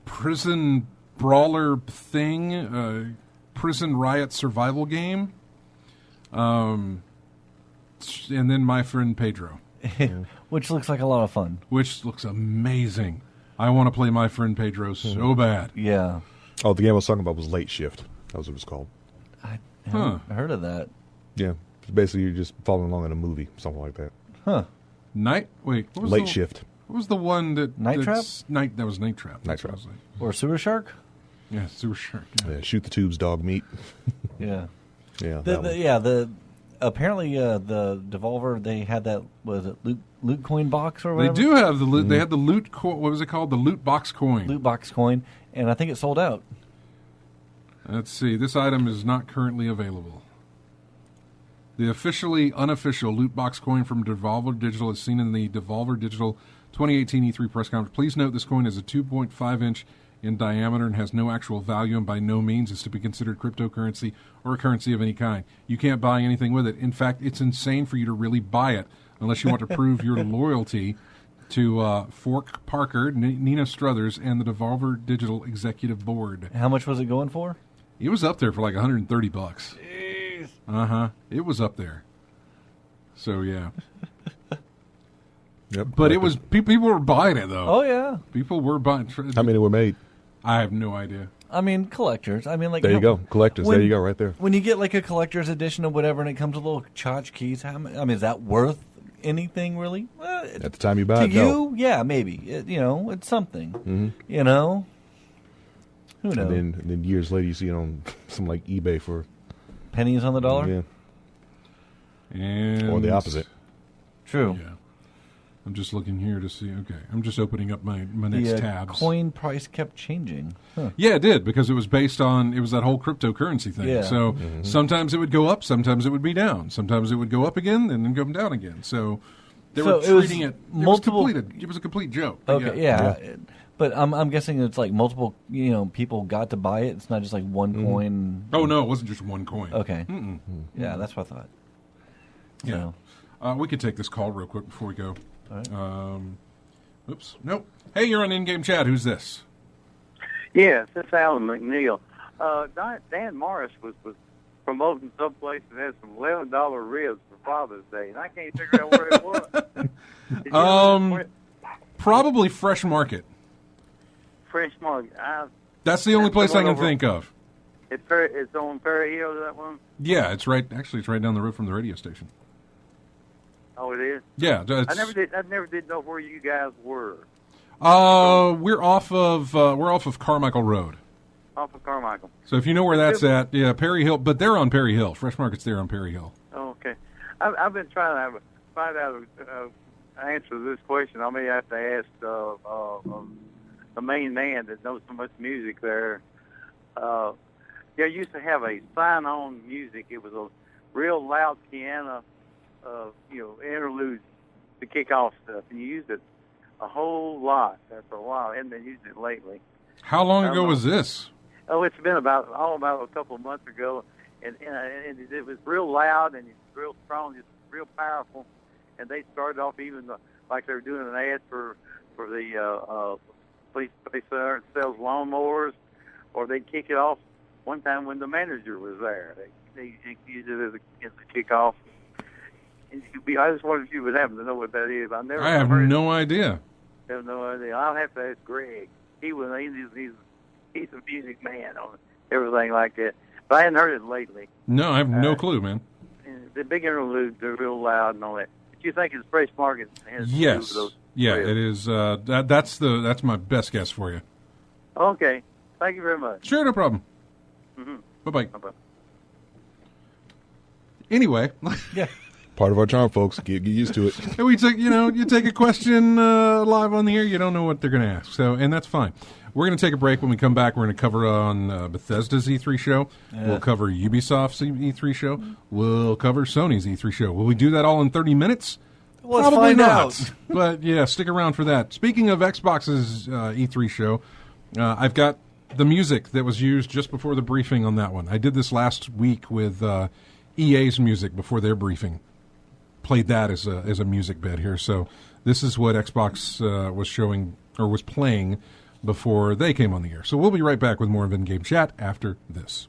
prison brawler thing, prison riot survival game. And then My Friend Pedro. Which looks like a lot of fun. Which looks amazing. I want to play My Friend Pedro so bad. Yeah. Oh, the game I was talking about was Late Shift. That was what it was called. I haven't heard of that. Yeah. Basically, you're just following along in a movie, something like that. Huh. What was Late Shift. What was the one that... Night Trap? That was Night Trap. Night Trap. Or Sewer Shark? Yeah, Sewer Shark. Yeah, shoot the tubes, dog meat. Yeah. Yeah. Apparently the Devolver, they had that, was it loot coin box or whatever? They do have the loot. They had the loot. What was it called? The loot box coin. Loot box coin, and I think it sold out. Let's see. This item is not currently available. The officially unofficial loot box coin from Devolver Digital is seen in the Devolver Digital 2018 E3 press conference. Please note this coin is a 2.5 inch in diameter and has no actual value and by no means is to be considered cryptocurrency or a currency of any kind. You can't buy anything with it. In fact, it's insane for you to really buy it unless you want to prove your loyalty to Fork Parker, Nina Struthers, and the Devolver Digital Executive Board. How much was it going for? It was up there for like $130. Jeez. Uh-huh. It was up there. So, yeah. Yep. But it was people were buying it, though. Oh, yeah. People were buying. How many were made? I have no idea. I mean, collectors. I mean, like... There you go. Collectors. There you go, right there. When you get like a collector's edition or whatever and it comes with little tchotchkes, is that worth anything, really? Well, at the time you buy it, to you, yeah, maybe. It's something. Mm-hmm. Who knows? And then years later, you see it on something like eBay for pennies on the dollar. Yeah. And or the opposite. True. Yeah. I'm just looking here to see. Okay, I'm just opening up my next tabs. Coin price kept changing. Huh. Yeah, it did because it was based on that whole cryptocurrency thing. Yeah. So sometimes it would go up, sometimes it would be down, sometimes it would go up again and then go down again. So they were treating it. It was a complete joke. Okay, yeah. But I'm guessing it's like multiple, people got to buy it. It's not just like one coin. Oh no, it wasn't just one coin. Okay. Yeah, that's what I thought. Yeah. So. We could take this call real quick before we go. All right. Oops. Nope. Hey, you're on in-game chat. Who's this? Yes, it's Alan McNeil. Dan Morris was promoting someplace that has some $11 ribs for Father's Day, and I can't figure out where it was. Probably Fresh Market. Fresh Market. That's the only place I can think of. It's on Perry Hill, is that one? Yeah, it's right. Actually, it's right down the road from the radio station. Oh, it is. Yeah, I never did know where you guys were. We're off of Carmichael Road. Off of Carmichael. So if you know where that's at, yeah, Perry Hill. But they're on Perry Hill. Fresh Market's there on Perry Hill. Oh, okay. I've been trying to find out an answer to this question. I may have to ask the main man that knows so much music there. They used to have a sign-on music. It was a real loud piano, interlude to kick off stuff, and you used it a whole lot after a while. I haven't been using it lately. How long ago was this? Oh, it's been about a couple of months ago, and it was real loud and real strong, just real powerful. And they started off even like they were doing an ad for the police center that sells lawnmowers, or they'd kick it off one time when the manager was there. They used it as a kickoff. And I just wondered if you would happen to know what that is. I have no idea. I have no idea. I'll have to ask Greg. He's a music man on everything like that. But I hadn't heard it lately. No, I have no clue, man. The big interludes are real loud and all that. But you think it's Fresh Market has yes. to do with those? Yeah, it is. That's my best guess for you. Okay. Thank you very much. Sure, no problem. Mm-hmm. Bye-bye. Bye-bye. Anyway. Yeah. Part of our charm, folks. Get used to it. We take, you take a question live on the air, you don't know what they're going to ask. So, and that's fine. We're going to take a break. When we come back, we're going to cover on Bethesda's E3 show. Yeah. We'll cover Ubisoft's E3 show. We'll cover Sony's E3 show. Will we do that all in 30 minutes? Let's Probably find not. out. But yeah, stick around for that. Speaking of Xbox's E3 show, I've got the music that was used just before the briefing on that one. I did this last week with EA's music before their briefing. Played that as a music bed here. So this is what Xbox was showing or was playing before they came on the air. So we'll be right back with more of In-Game Chat after this.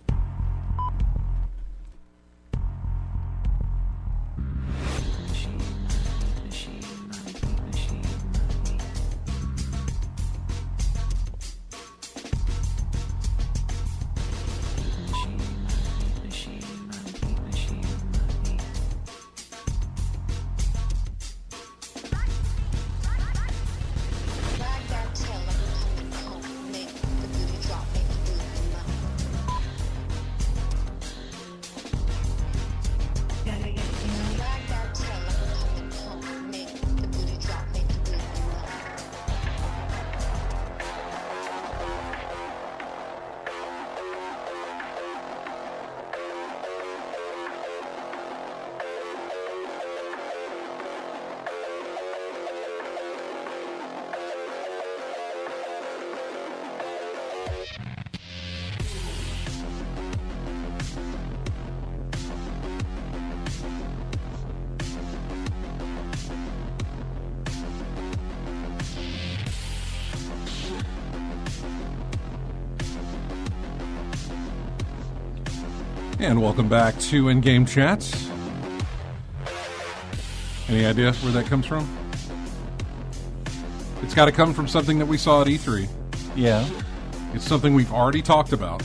And welcome back to In-Game Chats. Any idea where that comes from? It's got to come from something that we saw at E3. Yeah. It's something we've already talked about.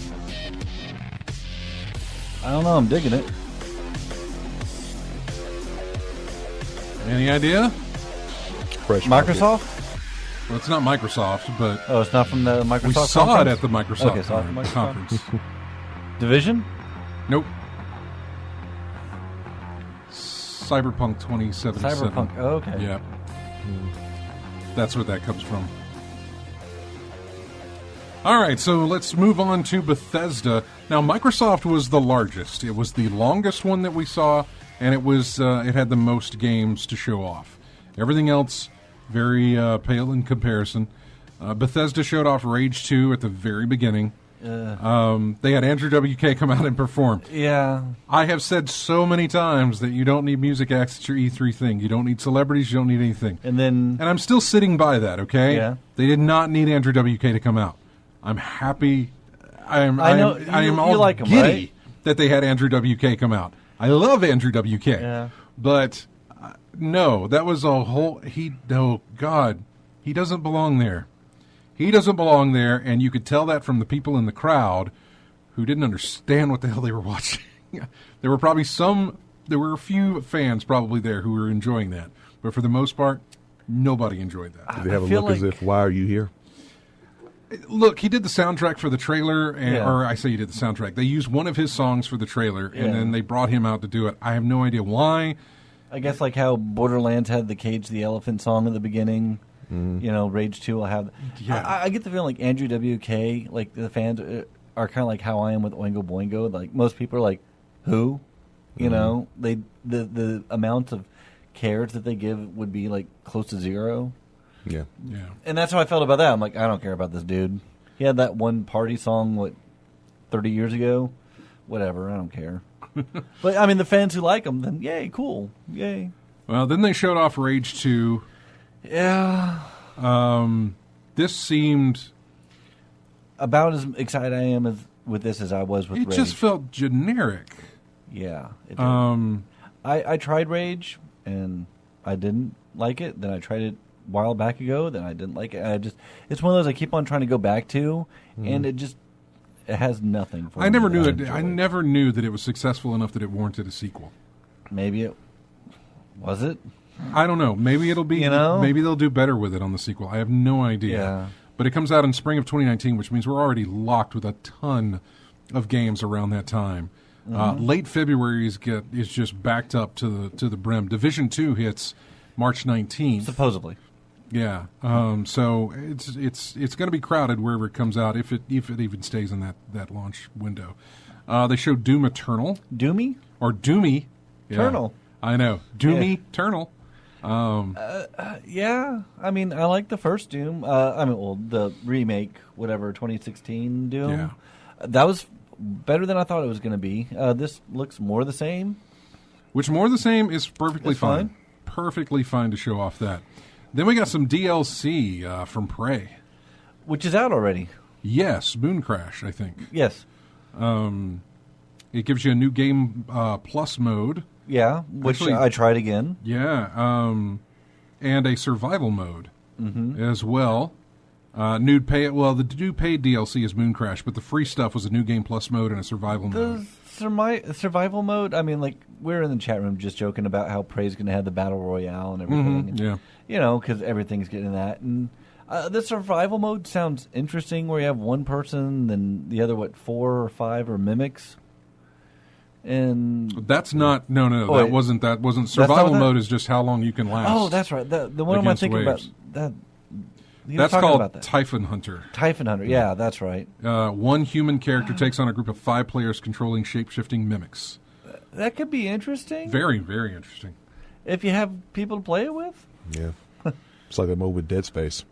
I don't know. I'm digging it. Any idea? Fresh Microsoft? Well, it's not Microsoft, but Oh, it's not from the Microsoft we saw conference? it at the Microsoft Okay, saw it at the Microsoft. conference. Division? Nope. Cyberpunk 2077. Cyberpunk. Oh, okay. Yeah. That's where that comes from. All right, so let's move on to Bethesda. Now, Microsoft was the largest. It was the longest one that we saw, and it had the most games to show off. Everything else, very pale in comparison. Bethesda showed off Rage 2 at the very beginning. They had Andrew WK come out and perform. Yeah. I have said so many times that you don't need music acts at your E3 thing. You don't need celebrities. You don't need anything. And I'm still sitting by that, okay? Yeah. They did not need Andrew WK to come out. I'm happy. I am all like him, giddy right? that they had Andrew WK come out. I love Andrew WK. Yeah. But no, that was a whole... God, he doesn't belong there. He doesn't belong there, and you could tell that from the people in the crowd who didn't understand what the hell they were watching. There were a few fans probably there who were enjoying that. But for the most part, nobody enjoyed that. Did they have a look as if, why are you here? Look, he did the soundtrack for the trailer, or I say he did the soundtrack. They used one of his songs for the trailer, and then they brought him out to do it. I have no idea why. I guess like how Borderlands had the Cage the Elephant song at the beginning. You know, Rage 2 will have... Yeah. I get the feeling like Andrew WK, like the fans are kind of like how I am with Oingo Boingo. Like most people are like, who? You know, the amount of care that they give would be like close to zero. Yeah. Yeah. And that's how I felt about that. I'm like, I don't care about this dude. He had that one party song, 30 years ago? Whatever, I don't care. But, I mean, the fans who like him, then yay, cool. Yay. Well, then they showed off Rage 2. Yeah. This seemed... About as excited I am with this as I was with Rage. It just felt generic. Yeah. It did. I tried Rage, and I didn't like it. Then I tried it a while back ago, then I didn't like it. It's one of those I keep on trying to go back to, and it has nothing for me. I never knew that it was successful enough that it warranted a sequel. Maybe it... Was it? I don't know. Maybe it'll be. Maybe they'll do better with it on the sequel. I have no idea. Yeah. But it comes out in spring of 2019, which means we're already locked with a ton of games around that time. Late February is just backed up to the brim. Division 2 hits March 19th. Supposedly. Yeah. So it's going to be crowded wherever it comes out, if it even stays in that launch window. They showed Doom Eternal. Doomy? Or Doomy. Yeah, Eternal. I know. Doomy Eternal. Yeah. I mean, I like the first Doom. The remake, whatever, 2016 Doom. Yeah. That was better than I thought it was going to be. This looks more the same. Which more the same is perfectly It's fine. fine. Perfectly fine to show off that. Then we got some DLC from Prey. Which is out already. Yes, Moon Crash, I think. Yes. It gives you a new game plus mode. Yeah, which Actually, I tried again. Yeah, and a survival mode as well. The new paid DLC is Moon Crash, but the free stuff was a new game plus mode and a survival mode. Survival mode, I mean, like, we're in the chat room just joking about how Prey's going to have the Battle Royale and everything. And, yeah. You know, because everything's getting that. And the survival mode sounds interesting, where you have one person, then the other, 4 or 5 are mimics. And That's not, no, Oh, that wait. wasn't not survival that? mode is just how long you can last. Oh, that's right. The one am I against thinking waves. about? That he was That's talking called about that. Typhon Hunter. Typhon Hunter. Yeah, that's right. One human character takes on a group of 5 players controlling shape-shifting mimics. That could be interesting. Very, very interesting. If you have people to play it with. Yeah. It's like that mode with Dead Space.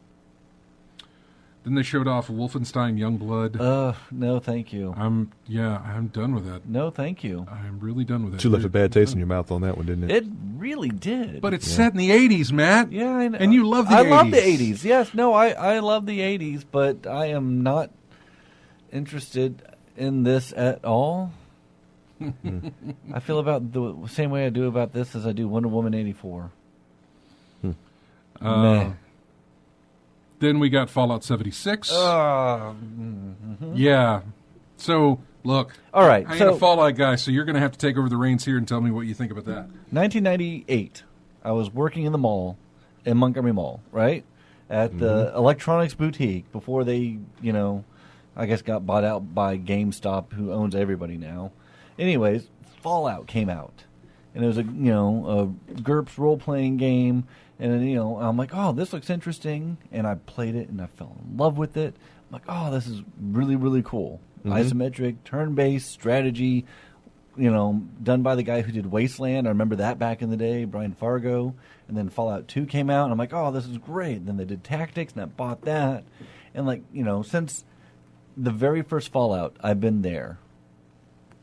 Then they showed off Wolfenstein Youngblood. No, thank you. I'm done with that. No, thank you. I'm really done with it. You left a bad taste in your mouth on that one, didn't it? It really did. But it's set in the 80s, Matt. Yeah, I know. And you love the 80s. I love the 80s. Yes, no, I love the 80s, but I am not interested in this at all. I feel about the same way I do about this as I do Wonder Woman 84. Meh. Then we got Fallout 76. Yeah. So, look. All right. I ain't So, a Fallout guy, so you're going to have to take over the reins here and tell me what you think about that. 1998, I was working in the mall, in Montgomery Mall, right? At the electronics boutique before they, I guess got bought out by GameStop, who owns everybody now. Anyways, Fallout came out. And it was a GURPS role-playing game. And then, I'm like, oh, this looks interesting. And I played it, and I fell in love with it. I'm like, oh, this is really, really cool. Isometric, turn-based strategy, done by the guy who did Wasteland. I remember that back in the day, Brian Fargo. And then Fallout 2 came out, and I'm like, oh, this is great. And then they did Tactics, and I bought that. And, since the very first Fallout, I've been there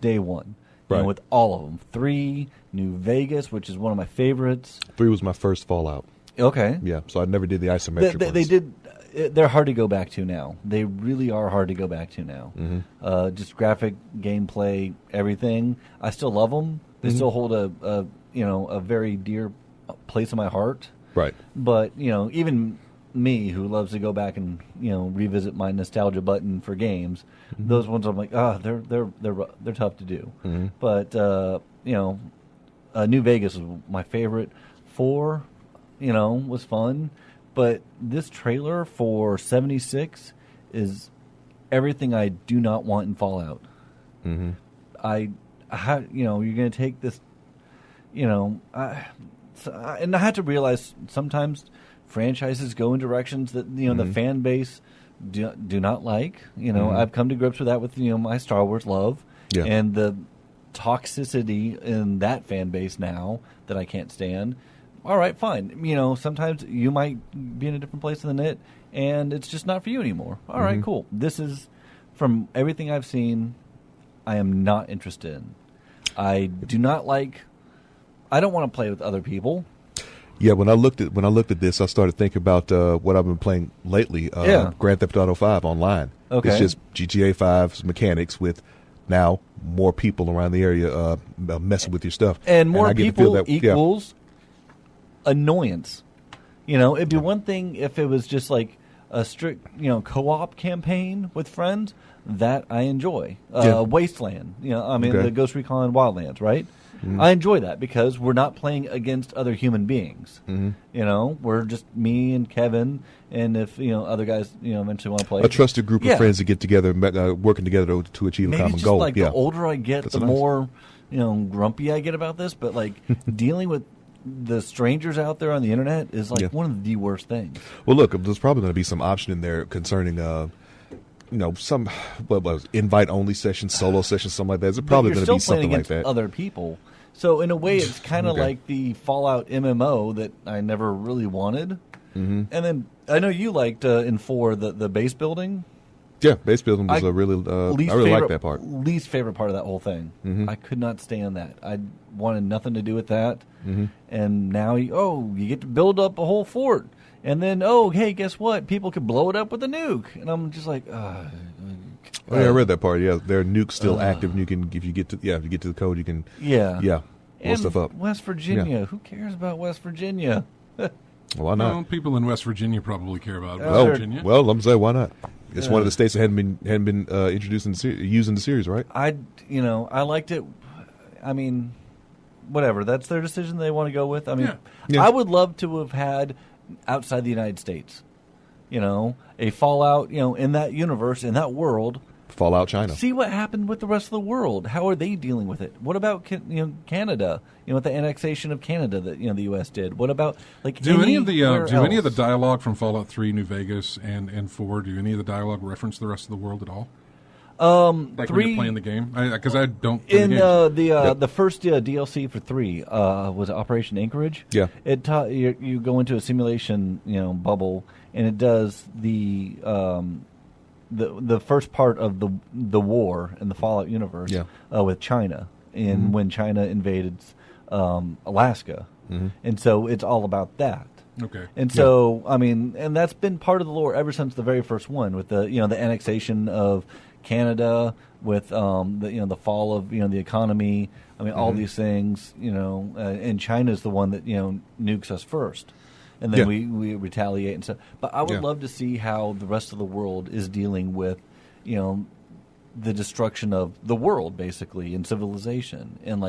day one. Right. With all of them. 3, New Vegas, which is one of my favorites. 3 was my first Fallout. Okay. Yeah, so I never did the isometric They ones. did. They're hard to go back to now. They really are hard to go back to now. Just graphic, gameplay, everything. I still love them. They still hold a very dear place in my heart. Right. But even me, who loves to go back and revisit my nostalgia button for games, those ones I'm like, they're tough to do. But New Vegas was my favorite. 4, was fun. But this trailer for 76 is everything I do not want in Fallout. You're going to take this, and I had to realize sometimes franchises go in directions that the fan base do not like. I've come to grips with that with my Star Wars love and the toxicity in that fan base now that I can't stand. All right, fine. Sometimes you might be in a different place in the net, and it's just not for you anymore. All right, cool. This is, from everything I've seen, I am not interested in. I do not like. I don't want to play with other people. Yeah, when I looked at this, I started thinking about what I've been playing lately. Grand Theft Auto 5 online. Okay. It's just GTA 5's mechanics with now more people around the area messing with your stuff. And more I get to feel people that, equals annoyance. It'd be one thing if it was just like a strict, co-op campaign with friends. that I enjoy. Yeah. Wasteland, the Ghost Recon Wildlands, right? Mm-hmm. I enjoy that because we're not playing against other human beings. Mm-hmm. We're just me and Kevin, and if other guys eventually want to play, a trusted group of friends to get together, working together to achieve a common just goal. Like the older I get, the more grumpy I get about this. But like dealing with the strangers out there on the internet is like one of the worst things. Well, look, there's probably going to be some option in there concerning some invite only sessions, solo sessions, something like that. There's probably going to be something like that. Other people. So in a way, it's kind of like the Fallout MMO that I never really wanted. Mm-hmm. And then I know you liked in 4 the base building. Yeah, base building was I really liked that part. Least favorite part of that whole thing. Mm-hmm. I could not stand that. I wanted nothing to do with that. Mm-hmm. And now you get to build up a whole fort. And then, hey, guess what? People could blow it up with a nuke. And I'm just like, I read that part. Yeah, their nuke's still active. And you can, if you get to the code, you can, blow stuff up. West Virginia. Who cares about West Virginia? Why not? Well, people in West Virginia probably care about West Virginia. Well, let me say, why not? It's one of the states that hadn't been introduced using the series, right? I liked it. I mean, whatever. That's their decision. They want to go with. I mean, I would love to have had outside the United States, a Fallout, in that universe, in that world. Fallout China. See what happened with the rest of the world. How are they dealing with it? What about Canada? With the annexation of Canada that the U.S. did. What about do any of the dialogue from Fallout 3, New Vegas, and 4? Do any of the dialogue reference the rest of the world at all? Like 3, when you're playing the game, because I don't. Play in the first DLC for 3 was Operation Anchorage. Yeah, it you go into a simulation bubble, and it does the first part of the war in the Fallout universe with China, and when China invaded Alaska, and so it's all about that. Okay. And so I mean, and that's been part of the lore ever since the very first one with the the annexation of Canada, with the fall of the economy. I mean, all these things, and China's the one that nukes us first, and then we retaliate and stuff. But I would love to see how the rest of the world is dealing with the destruction of the world, basically, in civilization, and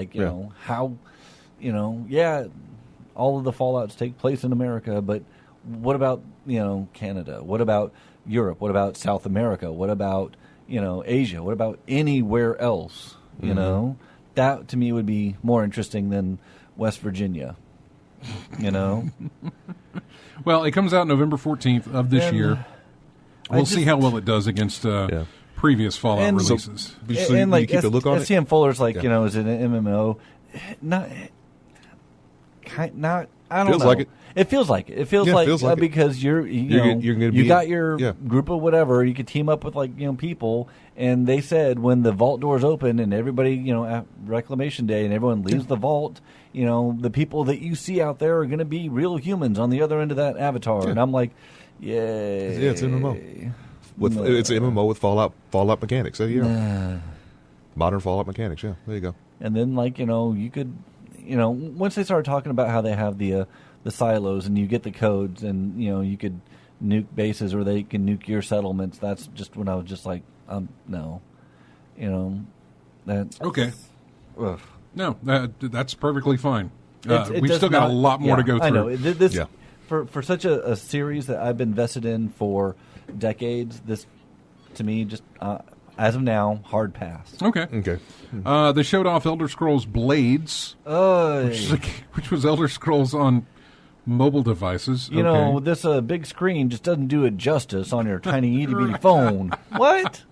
how all of the Fallouts take place in America, but what about Canada? What about Europe? What about South America? What about Asia? What about anywhere else? That to me would be more interesting than West Virginia. Well, it comes out November 14th of this year. We'll see how well it does against previous Fallout releases. So you keep a look on STM Fuller's like, is it an MMO? Not. I don't know. Like it. It feels like it. It feels like because you got your group of whatever. You could team up with people, and they said when the vault doors open and everybody at Reclamation Day and everyone leaves the vault, the people that you see out there are going to be real humans on the other end of that avatar. And I'm like, yay! Yeah, it's MMO. It's an MMO with Fallout mechanics. Modern Fallout mechanics. Yeah, there you go. And then you could. Once they started talking about how they have the silos and you get the codes and you could nuke bases or they can nuke your settlements. That's just when I was just like, no, that okay. Ugh. No, that's perfectly fine. We've still got a lot more to go through. I know this for such a series that I've been vested in for decades. This to me just. As of now, hard pass. Okay. They showed off Elder Scrolls Blades, which was Elder Scrolls on mobile devices. This big screen just doesn't do it justice on your tiny itty-bitty phone. What?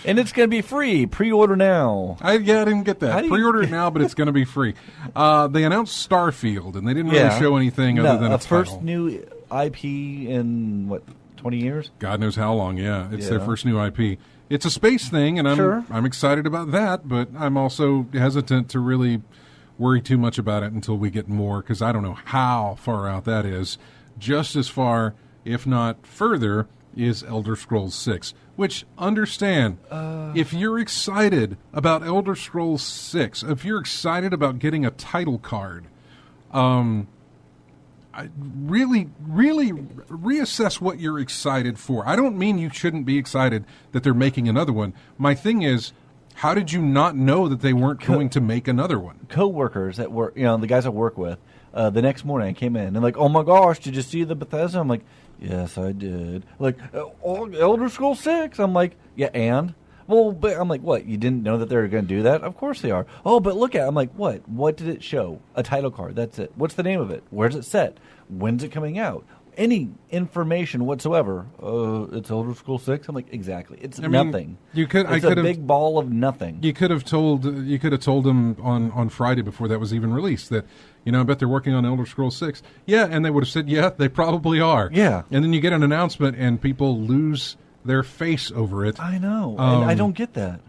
And it's going to be free. Pre-order now. I didn't get that. Pre-order it now, but it's going to be free. They announced Starfield, and they didn't really show anything other than its first title. new IP in, 20 years? God knows how long, It's their first new IP. It's a space thing, and I'm excited about that, but I'm also hesitant to really worry too much about it until we get more, because I don't know how far out that is. Just as far, if not further, is Elder Scrolls 6, which, understand, if you're excited about Elder Scrolls 6, if you're excited about getting a title card, really reassess what you're excited for. I don't mean you shouldn't be excited that they're making another one. My thing is, how did you not know that they weren't going to make another one? Co-workers at work, the guys I work with, the next morning I came in and like, oh my gosh, did you see the Bethesda? I'm like, yes, I did. Like, Elder Scrolls 6. I'm like, yeah, and? Well, but I'm like, what? You didn't know that they were going to do that? Of course they are. Oh, but look at it. I'm like, what? What did it show? A title card. That's it. What's the name of it? Where's it set? When's it coming out? Any information whatsoever. It's Elder Scrolls 6. I'm like, exactly. It's nothing. It's a big ball of nothing. You could have told them on Friday before that was even released that, I bet they're working on Elder Scrolls 6. Yeah, and they would have said, yeah, they probably are. Yeah. And then you get an announcement and people lose their face over it. I know, and I don't get that.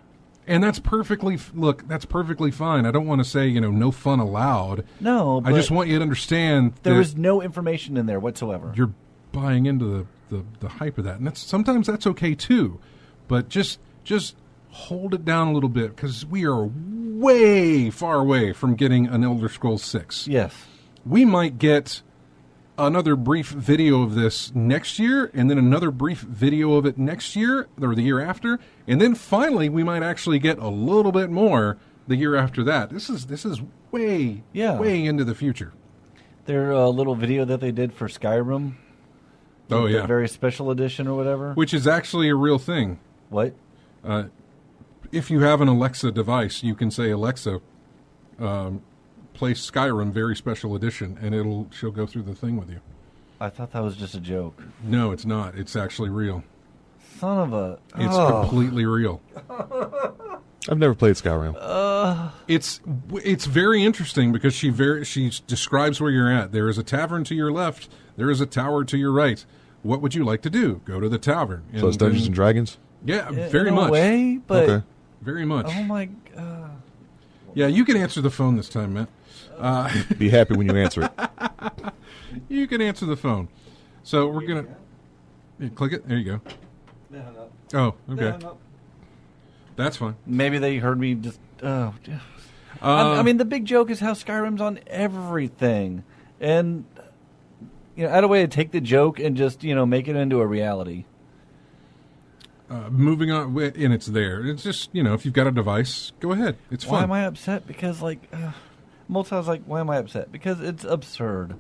And that's perfectly fine. I don't want to say, no fun allowed. No, but I just want you to understand there was no information in there whatsoever. You're buying into the hype of that, and sometimes that's okay too. But just hold it down a little bit because we are way far away from getting an Elder Scrolls 6. Yes, we might get another brief video of this next year, and then another brief video of it next year, or the year after, and then finally we might actually get a little bit more the year after that. This is way into the future. Their little video that they did for Skyrim. Oh yeah, the very special edition or whatever, which is actually a real thing. What? If you have an Alexa device, you can say, Alexa, play Skyrim very special edition, and she'll go through the thing with you. I thought that was just a joke. No, it's not. It's actually real. Son of a... It's completely real. I've never played Skyrim. It's very interesting because she describes where you're at. There is a tavern to your left. There is a tower to your right. What would you like to do? Go to the tavern. So it's Dungeons and Dragons? Yeah, very much. In a way, but... Okay. Very much. Oh my God. Yeah, you can answer the phone this time, Matt. Be happy when you answer it. You can answer the phone. So we're going to... Click it. There you go. Oh, okay. That's fine. Maybe they heard me just... I mean, the big joke is how Skyrim's on everything. And, I had a way to take the joke and just, make it into a reality. Moving on, and it's there. It's just, if you've got a device, go ahead. It's fun. Why am I upset? Because, most times, why am I upset? Because it's absurd.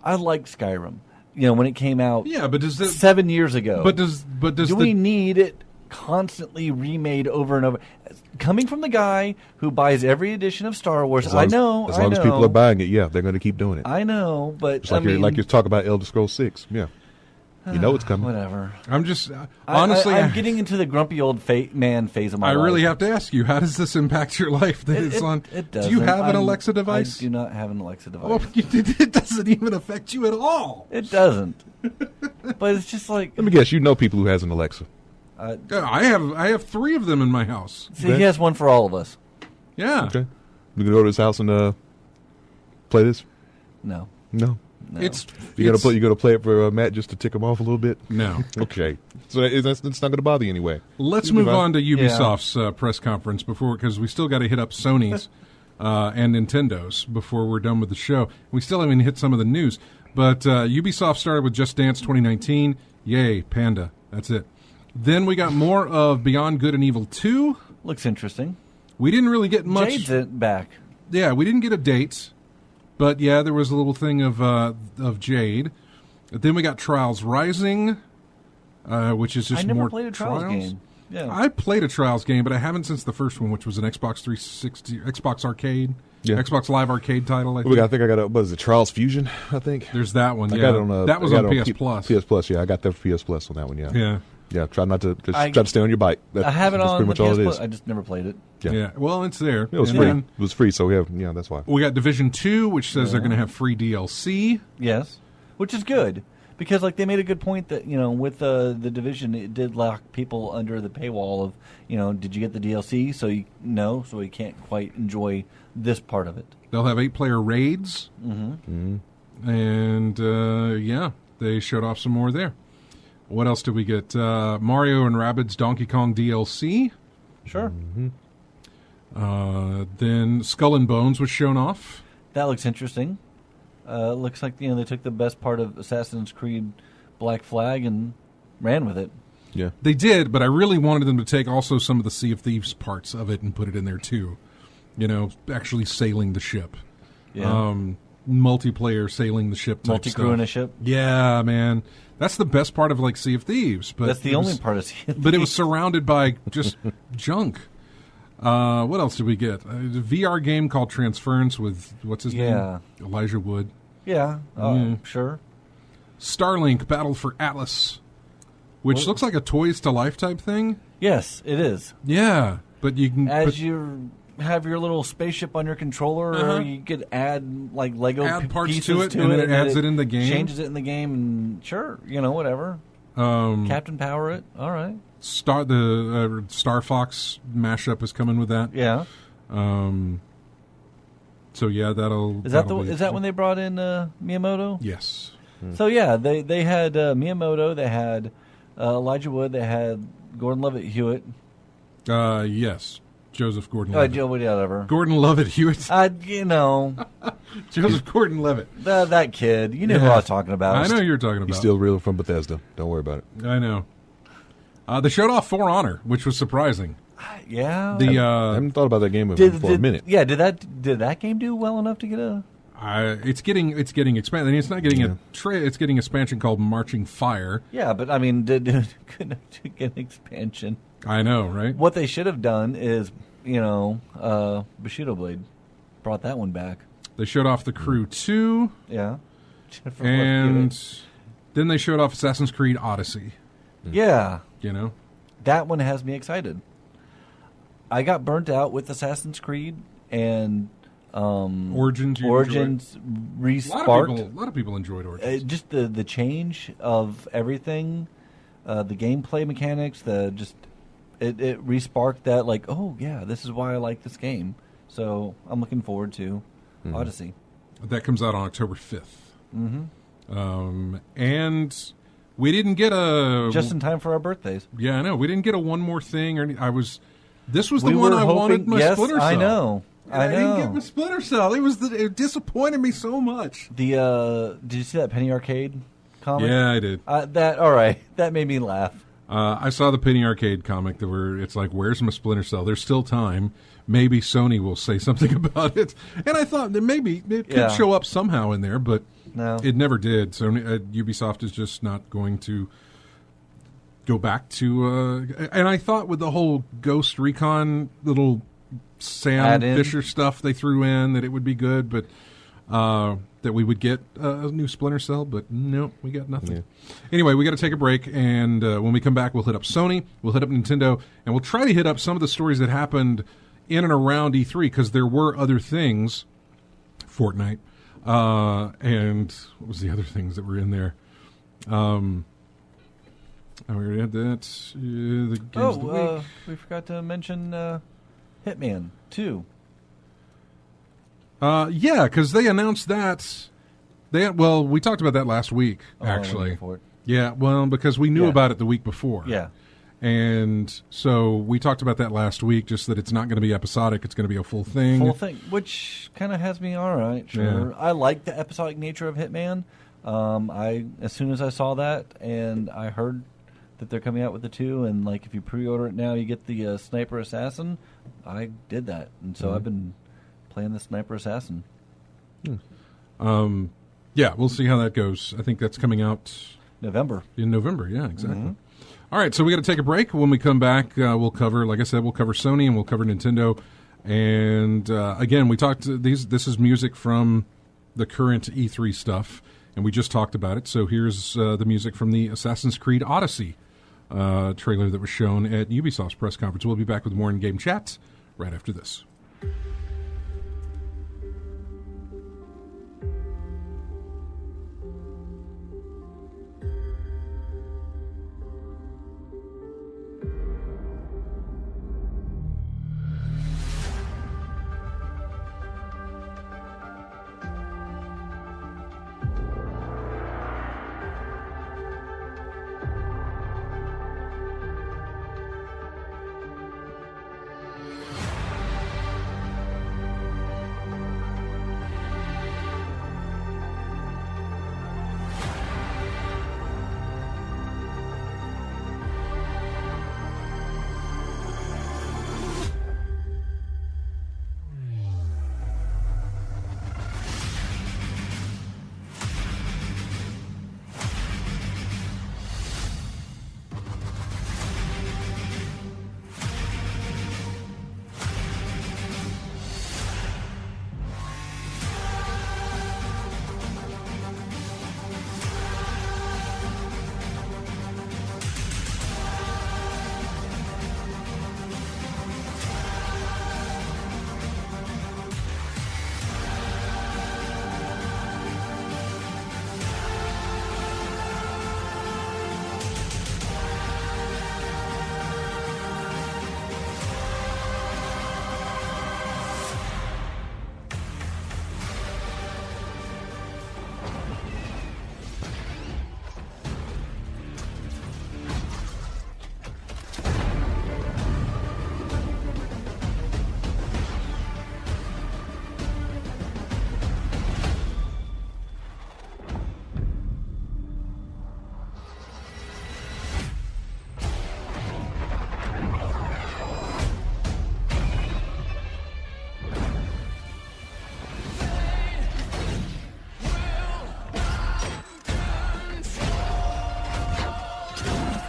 I like Skyrim. When it came out. Yeah, but does that 7 years ago? Do we need it constantly remade over and over? Coming from the guy who buys every edition of Star Wars, as long as people are buying it, yeah, they're going to keep doing it. I know, but just like you talk about Elder Scrolls 6, yeah. It's coming. Whatever. I'm just honestly. I'm getting into the grumpy old man phase of my life. I really have to ask you, how does this impact your life? That it's on. It doesn't. Do you have an Alexa device? I do not have an Alexa device. Well, it doesn't even affect you at all. It doesn't. But it's just like. Let me guess. You know people who has an Alexa. I have 3 of them in my house. See, he has one for all of us. Yeah. Okay. We can go to his house and play this. No. You gonna play it for Matt just to tick him off a little bit? No. Okay. So it's not going to bother you anyway. Let's move on to Ubisoft's press conference because we still got to hit up Sony's and Nintendo's before we're done with the show. We still haven't hit some of the news, but Ubisoft started with Just Dance 2019. Yay, Panda. That's it. Then we got more of Beyond Good and Evil 2. Looks interesting. We didn't really get much. Jade's back. Yeah, we didn't get a date. But yeah, there was a little thing of Jade. Then we got Trials Rising, which is just more Trials. I never played a Trials game. Yeah, I played a Trials game, but I haven't since the first one, which was an Xbox 360, Xbox Arcade, Xbox Live Arcade title. I think I got a Trials Fusion. I think there's that one. I got it on that was on PS Plus. PS Plus, yeah, I got the PS Plus on that one. Yeah. Yeah, try not to try to stay on your bike. I have it on pretty much all it is. I just never played it. Yeah. Well, it's there. It was free. It was free, so that's why. We got Division 2, which says they're going to have free DLC. Yes, which is good because they made a good point that with the Division, it did lock people under the paywall of did you get the DLC? So you can't quite enjoy this part of it. They'll have 8-player raids. Mm-hmm. And they showed off some more there. What else did we get? Mario and Rabbids Donkey Kong DLC. Sure. Mm-hmm. Then Skull and Bones was shown off. That looks interesting. looks like they took the best part of Assassin's Creed Black Flag and ran with it. Yeah, they did, but I really wanted them to take also some of the Sea of Thieves parts of it and put it in there too. Actually sailing the ship. Yeah. Multiplayer sailing the ship type Multi-crew in a ship. Yeah, man. That's the best part of like Sea of Thieves. But that's the only part of Sea of Thieves. But it was surrounded by just junk. What else did we get? A VR game called Transference with, what's his name? Elijah Wood. Yeah, sure. Starlink Battle for Atlas, which looks like a Toys to Life type thing. Yes, it is. Yeah, but you can... you have your little spaceship on your controller, or you could add like Lego parts pieces to it, and then it adds it in the game. Changes it in the game, and sure, whatever. Captain Power it. All right. Star Fox mashup is coming with that. Yeah. So yeah, is that when they brought in Miyamoto? Yes. So yeah, they had Miyamoto, they had Elijah Wood, they had Gordon Levitt Hewitt. Yes. Joseph Gordon-Levitt. Whatever. Gordon-Levitt Hewitt. Joseph Gordon-Levitt. That kid. You know who I was talking about. I know who you're talking about. He's still real from Bethesda. Don't worry about it. I know. They showed off For Honor, which was surprising. Yeah. I haven't thought about that game for a minute. Yeah, did that game do well enough to get a... It's getting expanded. I mean, it's not getting it's getting expansion called Marching Fire. Yeah, but I mean, couldn't get an expansion. I know, right? What they should have done is, Bushido Blade brought that one back. They showed off The Crew 2. Yeah. And then they showed off Assassin's Creed Odyssey. Yeah. That one has me excited. I got burnt out with Assassin's Creed and Origins resparked. A lot of people enjoyed Origins. Just the change of everything, the gameplay mechanics, it re-sparked that, like, oh yeah, this is why I like this game. So I'm looking forward to Odyssey. That comes out on October 5th. Mm-hmm. And we didn't get just in time for our birthdays. Yeah, I know. We didn't get a one more thing. This was the one I wanted. My Splinter Cell. I know. I didn't get my Splinter Cell. It disappointed me so much. Did you see that Penny Arcade comic? Yeah, I did. All right. That made me laugh. I saw the Penny Arcade comic it's like, where's my Splinter Cell? There's still time. Maybe Sony will say something about it. And I thought that maybe it could show up somehow in there, but no, it never did. Sony, Ubisoft is just not going to go back to... and I thought with the whole Ghost Recon little Sam Fisher stuff they threw in that it would be good, but... that we would get a new Splinter Cell, but no, we got nothing. Yeah. Anyway, we got to take a break, and when we come back, we'll hit up Sony, we'll hit up Nintendo, and we'll try to hit up some of the stories that happened in and around E3, because there were other things, Fortnite, and what was the other things that were in there? We already had that. The games of the week. We forgot to mention Hitman 2. Yeah, because they announced that. We talked about that last week, actually. Yeah, well, because we knew about it the week before. Yeah. And so we talked about that last week, just that it's not going to be episodic, it's going to be a full thing. Which kind of has me all right, sure. Yeah. I like the episodic nature of Hitman. As soon as I saw that and I heard that they're coming out with the 2, and like if you pre-order it now, you get the Sniper Assassin, I did that. And so I've been playing the Sniper Assassin. Yeah, we'll see how that goes. I think that's coming out November. In November, yeah, exactly. Mm-hmm. All right, so we got to take a break. When we come back, we'll cover, like I said, we'll cover Sony and we'll cover Nintendo. And again, we talked. This is music from the current E3 stuff, and we just talked about it. So here's the music from the Assassin's Creed Odyssey trailer that was shown at Ubisoft's press conference. We'll be back with more in-game chat right after this.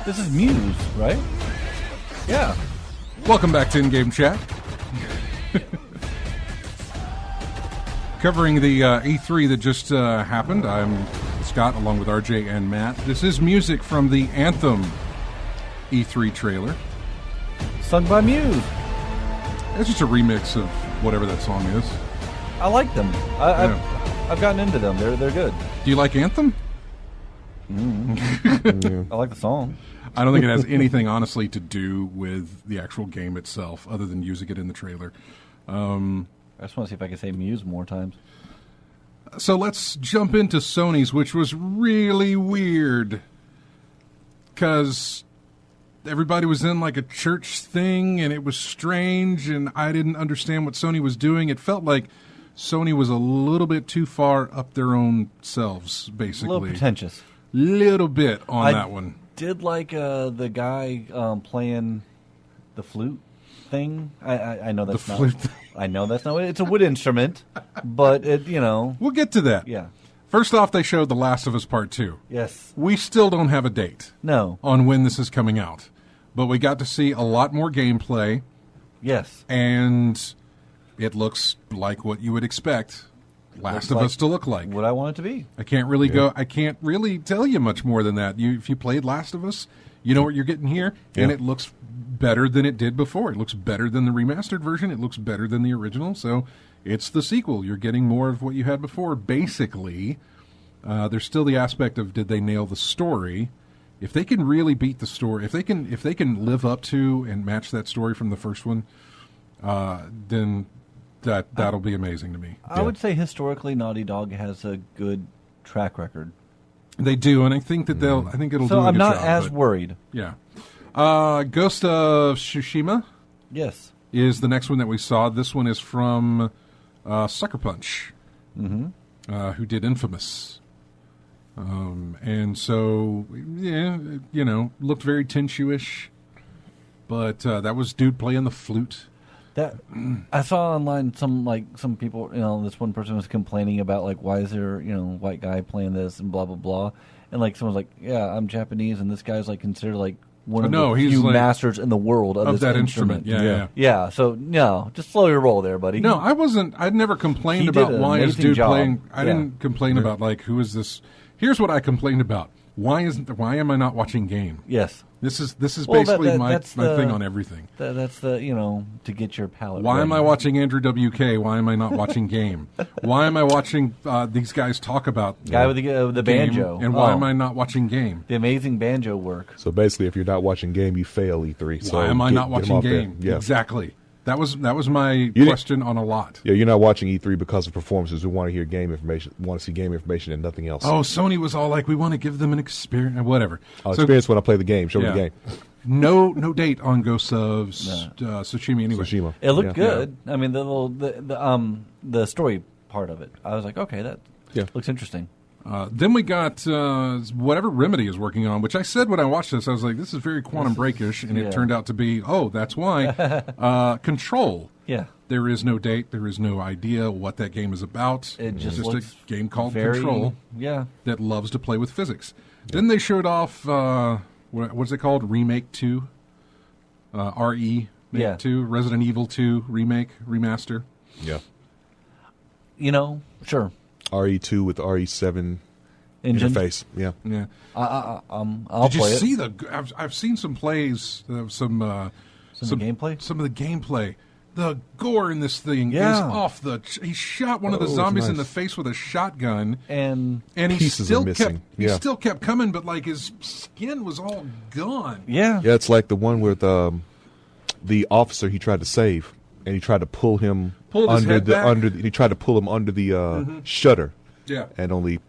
This is Muse, right? Yeah. Welcome back to In-Game Chat. Covering the E3 that just happened. I'm Scott, along with RJ and Matt. This is music from the Anthem E3 trailer. Sung by Muse. It's just a remix of whatever that song is. I like them. I've gotten into them. They're good. Do you like Anthem? I like the song. I don't think it has anything, honestly, to do with the actual game itself, other than using it in the trailer. I just want to see if I can say Muse more times. So let's jump into Sony's, which was really weird. Because everybody was in like a church thing, and it was strange, and I didn't understand what Sony was doing. It felt like Sony was a little bit too far up their own selves, basically. A little pretentious. Little bit on that one. Did like the guy playing the flute thing. I know that's not. Flute. I know that's not. It's a wood instrument, but we'll get to that. Yeah. First off, they showed The Last of Us Part 2. Yes. We still don't have a date. No. On when this is coming out, but we got to see a lot more gameplay. Yes. And it looks like what you would expect Last of Us to look like. What I want it to be. I can't really tell you much more than that. If you played Last of Us, you know what you're getting here, and it looks better than it did before. It looks better than the remastered version. It looks better than the original. So it's the sequel. You're getting more of what you had before. Basically, there's still the aspect of did they nail the story? If they can really beat the story, if they can live up to and match that story from the first one, then that'll be amazing to me. I would say historically, Naughty Dog has a good track record. They do, and I think that it'll do a good job. So I'm not as worried. Yeah. Ghost of Tsushima. Yes. Is the next one that we saw. This one is from Sucker Punch, who did Infamous. And so, looked very Tenchu-ish. But that was dude playing the flute. That I saw online some people, this one person was complaining about why is there white guy playing this and blah blah blah, and someone's like, yeah, I'm Japanese and this guy's considered one of the few masters in the world of this that instrument. Yeah. So no, just slow your roll there, buddy. No, I wasn't. I'd never complained about why is dude playing. I didn't complain about who is this. Here's what I complained about. Why am I not watching game? Yes. This is basically my thing on everything. That's the to get your palate. Why ready. am I watching Andrew WK? Why am I not watching game? Why am I watching these guys talk about guy with the banjo? And why am I not watching game? The amazing banjo work. So basically, if you're not watching game, you fail E3. So why am I not watching game? Yeah. Exactly. That was my question on a lot. Yeah, you're not watching E3 because of performances. We want to hear game information, want to see game information and nothing else. Oh, Sony was all like, we want to give them an experience, whatever. Experience when I play the game. Show me the game. No date on Ghost of Tsushima anyway. Tsushima. It looked good. I mean, the story part of it. I was like, okay, that looks interesting. Then we got whatever Remedy is working on, which I said when I watched this, I was like, this is very Quantum Break-ish, and it turned out to be, that's why. Control. Yeah. There is no date. There is no idea what that game is about. It's just a game called Control that loves to play with physics. Then they showed off, what's it called? Remake 2? RE Make 2? Resident Evil 2 Remake, Remaster. Yeah. Sure. RE2 with the RE7 engine interface. Yeah. I'll Did you play see it. I've seen some plays, some gameplay. Some of the gameplay. The gore in this thing is off the. He shot one of the zombies in the face with a shotgun, and he still kept coming, but his skin was all gone. Yeah. Yeah, it's like the one with the officer he tried to save, and he tried to pull him under he tried to pull him under the shutter. Yeah. And only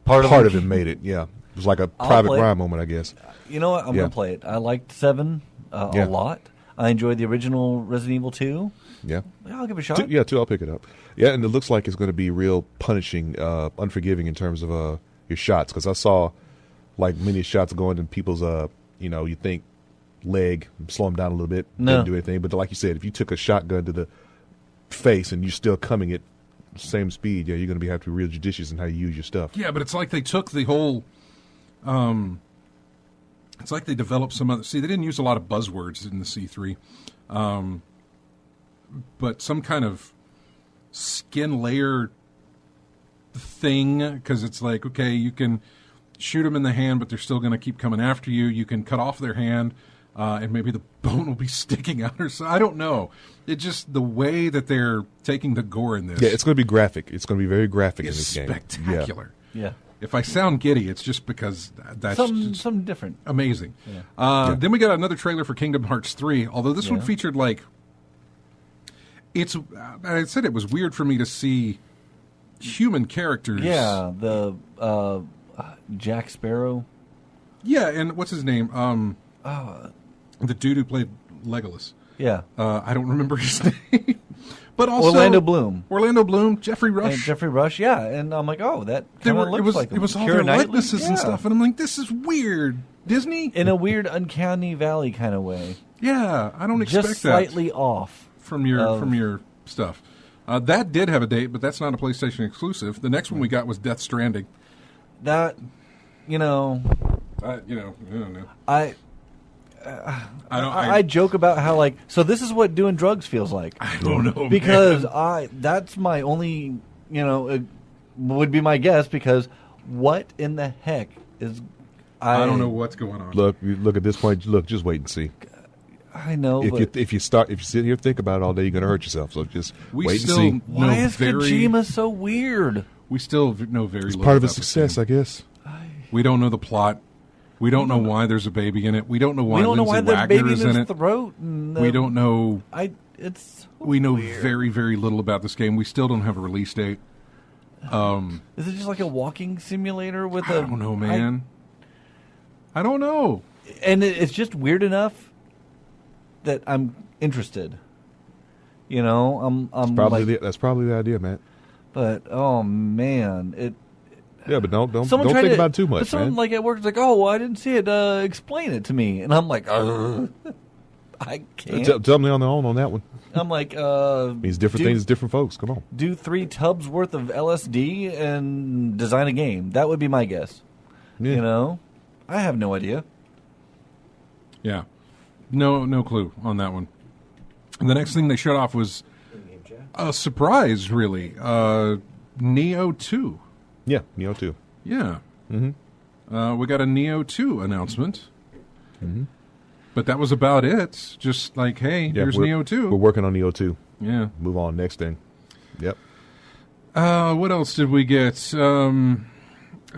part of him made it. Yeah. It was like a Private Ryan moment, I guess. You know what? I'm going to play it. I liked 7 a lot. I enjoyed the original Resident Evil 2. Yeah. I'll give it a shot. 2, I'll pick it up. Yeah, and it looks like it's going to be real punishing, unforgiving in terms of your shots. Because I saw many shots going in people's, you think leg, slow them down a little bit, didn't do anything. But like you said, if you took a shotgun to the face and you're still coming at same speed, you're going to have to be real judicious in how you use your stuff. Yeah, but it's like they took the whole It's like they developed some other. See, they didn't use a lot of buzzwords in the C3, but some kind of skin layer thing, because it's like, okay, you can shoot them in the hand, but they're still going to keep coming after you. You can cut off their hand, and maybe the bone will be sticking out or so. I don't know. It's just the way that they're taking the gore in this. Yeah, it's going to be graphic. It's going to be very graphic in this game. Spectacular. Yeah. If I sound giddy, it's just because that's something different. Amazing. Yeah. Then we got another trailer for Kingdom Hearts 3, although this one featured like... I said it was weird for me to see human characters. Yeah, the Jack Sparrow. Yeah, and what's his name? The dude who played Legolas. Yeah. I don't remember his name. But also Orlando Bloom, Jeffrey Rush. And Jeffrey Rush, yeah. And I'm like, oh, that kind of looks like it was all Keira their Knightley? likenesses and stuff, and I'm like, this is weird. Disney? In a weird uncanny valley kind of way. Yeah, I don't expect Just that. slightly off. From your stuff. That did have a date, but that's not a PlayStation exclusive. The next one we got was Death Stranding. That, I don't know. I joke about how, like, so this is what doing drugs feels like. I don't know, because man. that's my only, would be my guess, because what in the heck is... I don't know what's going on. Look at this point. Look, just wait and see. I know, if you sit here and think about it all day, you're going to hurt yourself. So just wait and see. Why is Kojima so weird? We still know very little. It's part of his success, I guess. We don't know the plot. We don't know why there's a baby in it. We don't know why Lindsay the Wagner baby is in it. Throat we don't know. We know weird. very, very little about this game. We still don't have a release date. Is it just like a walking simulator with I don't know, man. I don't know. And it's just weird enough that I'm interested. I'm that's probably the idea, man. But oh man, yeah, but don't think about it too much, but someone man. like at work is like, oh, well, I didn't see it. Explain it to me, and I'm like, I can't. Tell me on their own on that one. I'm like, means different things to different folks. Come on, do 3 tubs worth of LSD and design a game. That would be my guess. Yeah. I have no idea. Yeah, no clue on that one. And the next thing they showed off was a surprise, really. Neo 2. Yeah, Neo 2. Yeah. Mm-hmm. We got a Neo 2 announcement. Mm-hmm. But that was about it. Just like, hey, here's Neo 2. We're working on Neo 2. Yeah. Move on, next thing. Yep. What else did we get?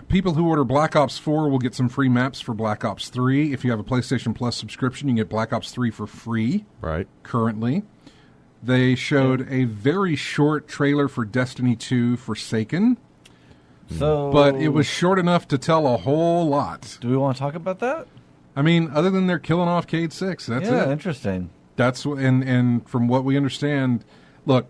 People who order Black Ops 4 will get some free maps for Black Ops 3. If you have a PlayStation Plus subscription, you can get Black Ops 3 for free. Right. Currently. They showed a very short trailer for Destiny 2 Forsaken. But it was short enough to tell a whole lot. Do we want to talk about that? I mean, other than they're killing off Cade 6, that's it. Yeah, interesting. That's and from what we understand, look,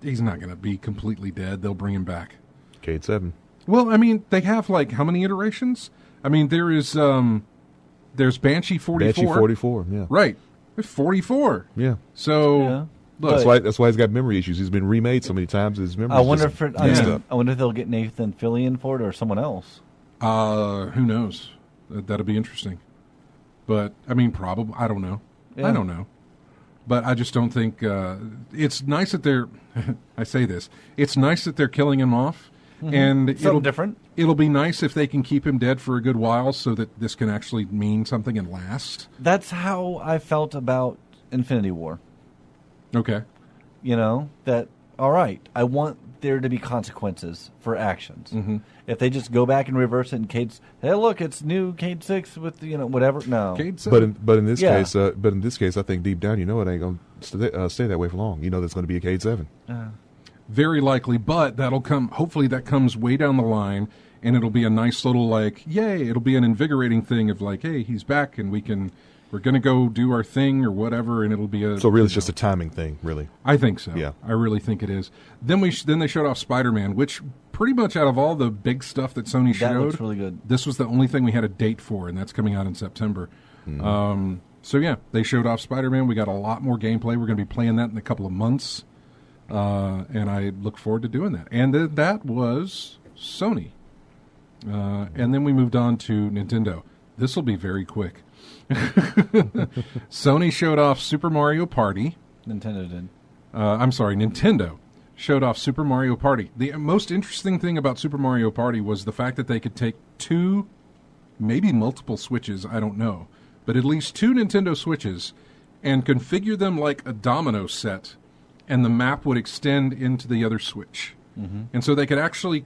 he's not going to be completely dead. They'll bring him back. Cade 7. Well, I mean, they have like how many iterations? I mean, there's Banshee 44. Banshee 44, yeah. Right. There's 44. Yeah. So look, that's why he's got memory issues. He's been remade so many times. His memory. I wonder if they'll get Nathan Fillion for it or someone else. Who knows? That'll be interesting. But I mean, probably. I don't know. Yeah. I don't know. But I just don't think it's nice that they're. I say this. It's nice that they're killing him off. Mm-hmm. And something different. It'll be nice if they can keep him dead for a good while so that this can actually mean something and last. That's how I felt about Infinity War. Okay. That, all right, I want there to be consequences for actions. Mm-hmm. If they just go back and reverse it and Cade's, hey, look, it's new Cade 6 with, whatever. No. Cade 7. But in this case, I think deep down, it ain't going to stay that way for long. There's going to be a Cade 7. Very likely, but that'll come. Hopefully, that comes way down the line, and it'll be a nice little yay! It'll be an invigorating thing of hey, he's back, and we're going to go do our thing or whatever, and it'll be a. So really, it's just a timing thing, really. I think so. Yeah, I really think it is. Then they showed off Spider-Man, which pretty much out of all the big stuff that Sony showed, that looks really good. This was the only thing we had a date for, and that's coming out in September. Mm-hmm. So yeah, they showed off Spider-Man. We got a lot more gameplay. We're going to be playing that in a couple of months. And I look forward to doing that. And that was Sony. And then we moved on to Nintendo. This will be very quick. Sony showed off Super Mario Party. Nintendo did. Nintendo showed off Super Mario Party. The most interesting thing about Super Mario Party was the fact that they could take two, maybe multiple Switches, I don't know, but at least two Nintendo Switches and configure them like a domino set, and the map would extend into the other Switch. Mm-hmm. And so they could actually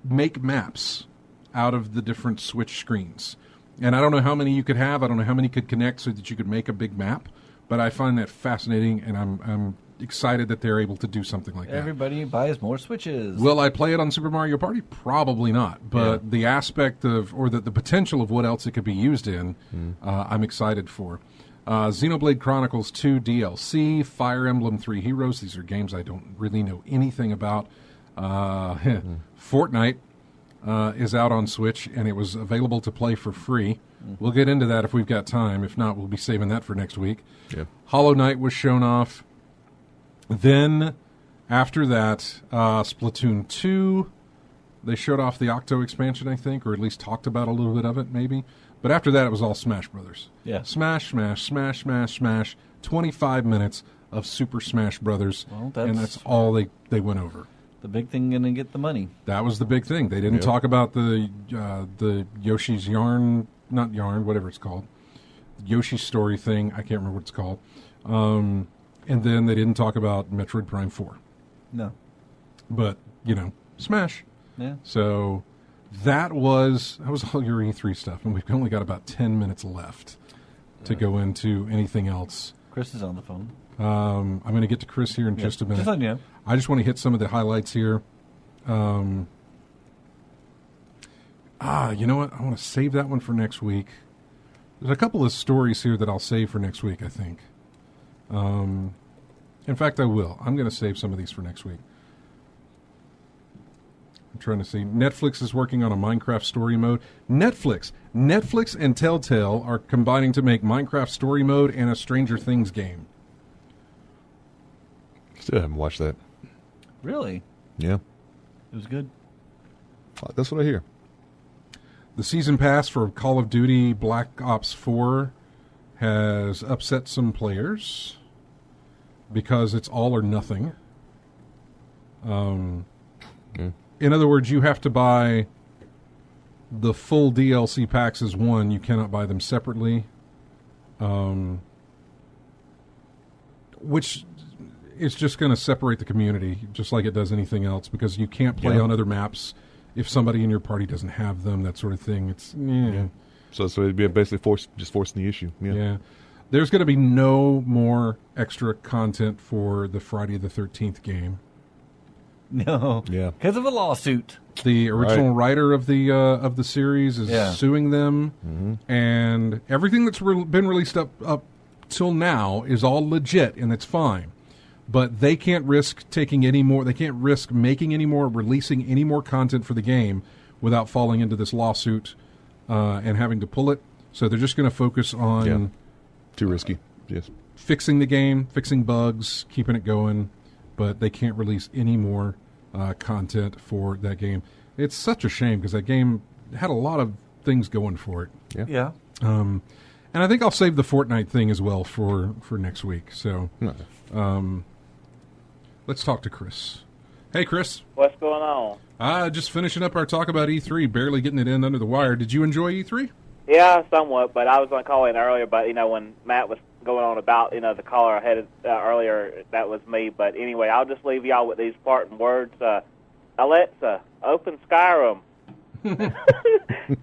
make maps out of the different Switch screens. And I don't know how many you could have. I don't know how many could connect so that you could make a big map. But I find that fascinating, and I'm excited that they're able to do something like that. Everybody buys more Switches. Will I play it on Super Mario Party? Probably not. But the aspect of, or the potential of what else it could be used in, I'm excited for. Xenoblade Chronicles 2 DLC, Fire Emblem 3 Heroes. These are games I don't really know anything about. Fortnite is out on Switch, and it was available to play for free. We'll get into that if we've got time. If not, we'll be saving that for next week. Yeah. Hollow Knight was shown off. Then, after that, Splatoon 2. They showed off the Octo expansion, I think, or at least talked about a little bit of it, maybe. But after that, it was all Smash Brothers. Yeah. Smash, smash, smash, smash, smash. 25 minutes of Super Smash Brothers. Well, and that's all they went over. The big thing going to get the money. That was the big thing. They didn't talk about the Yoshi's Yarn, not Yarn, whatever it's called. Yoshi's Story thing. I can't remember what it's called. And then they didn't talk about Metroid Prime 4. No. But, Smash. Yeah. So that was all your E3 stuff. And we've only got about 10 minutes left to go into anything else. Chris is on the phone. I'm going to get to Chris here in just a minute. Just letting you know. I just want to hit some of the highlights here. You know what? I want to save that one for next week. There's a couple of stories here that I'll save for next week, I think. In fact, I will. I'm going to save some of these for next week. I'm trying to see. Netflix is working on a Minecraft story mode. Netflix and Telltale are combining to make Minecraft story mode and a Stranger Things game. Still haven't watched that. Really? Yeah. It was good. That's what I hear. The season pass for Call of Duty Black Ops 4 has upset some players because it's all or nothing. In other words, you have to buy the full DLC packs as one. You cannot buy them separately. Which is just going to separate the community, just like it does anything else, because you can't play on other maps if somebody in your party doesn't have them, that sort of thing. It's So it'd be basically forcing the issue. Yeah. There's going to be no more extra content for the Friday the 13th game. No. Yeah. Because of a lawsuit. The original writer of the series is suing them, and everything that's been released up till now is all legit, and it's fine. But they can't risk taking any more. They can't risk making any more, releasing any more content for the game without falling into this lawsuit and having to pull it. So they're just going to focus on too risky. Yes, fixing the game, fixing bugs, keeping it going. But they can't release any more content for that game. It's such a shame because that game had a lot of things going for it. Yeah. And I think I'll save the Fortnite thing as well for next week. So. Let's talk to Chris. Hey, Chris. What's going on? Just finishing up our talk about E3, barely getting it in under the wire. Did you enjoy E3? Yeah, somewhat, but I was going to call in earlier, but, when Matt was going on about, the caller I had earlier, that was me. But anyway, I'll just leave y'all with these parting words. Alexa, open Skyrim.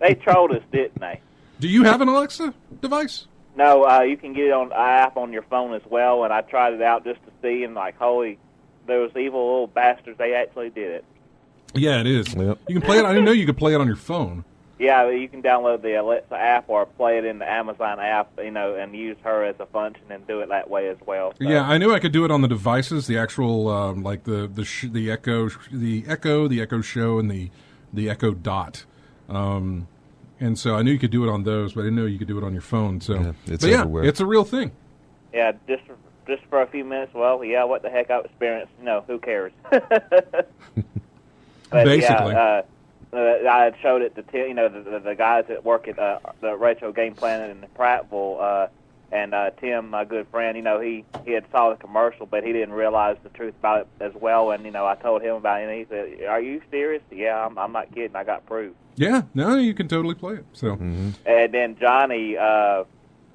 They trolled us, didn't they? Do you have an Alexa device? No, you can get it on app on your phone as well, and I tried it out just to see, and holy, those evil little bastards, they actually did it. Yeah, it is. Yep. You can play it. I didn't know you could play it on your phone. Yeah, you can download the Alexa app or play it in the Amazon app, and use her as a function and do it that way as well. So. Yeah, I knew I could do it on the devices, the actual like the Echo, the Echo Show, and the Echo Dot. And so I knew you could do it on those, but I didn't know you could do it on your phone. So, it's everywhere. It's a real thing. Yeah, just for a few minutes. Well, yeah, what the heck I've experienced. Who cares? But, Basically. I had showed it to Tim, the guys that work at the Retro Game Planet in Prattville, and Tim, my good friend, he had saw the commercial, but he didn't realize the truth about it as well. And I told him about it, and he said, "Are you serious?" Yeah, I'm not kidding. I got proof. Yeah, no, you can totally play it. So, and then Johnny,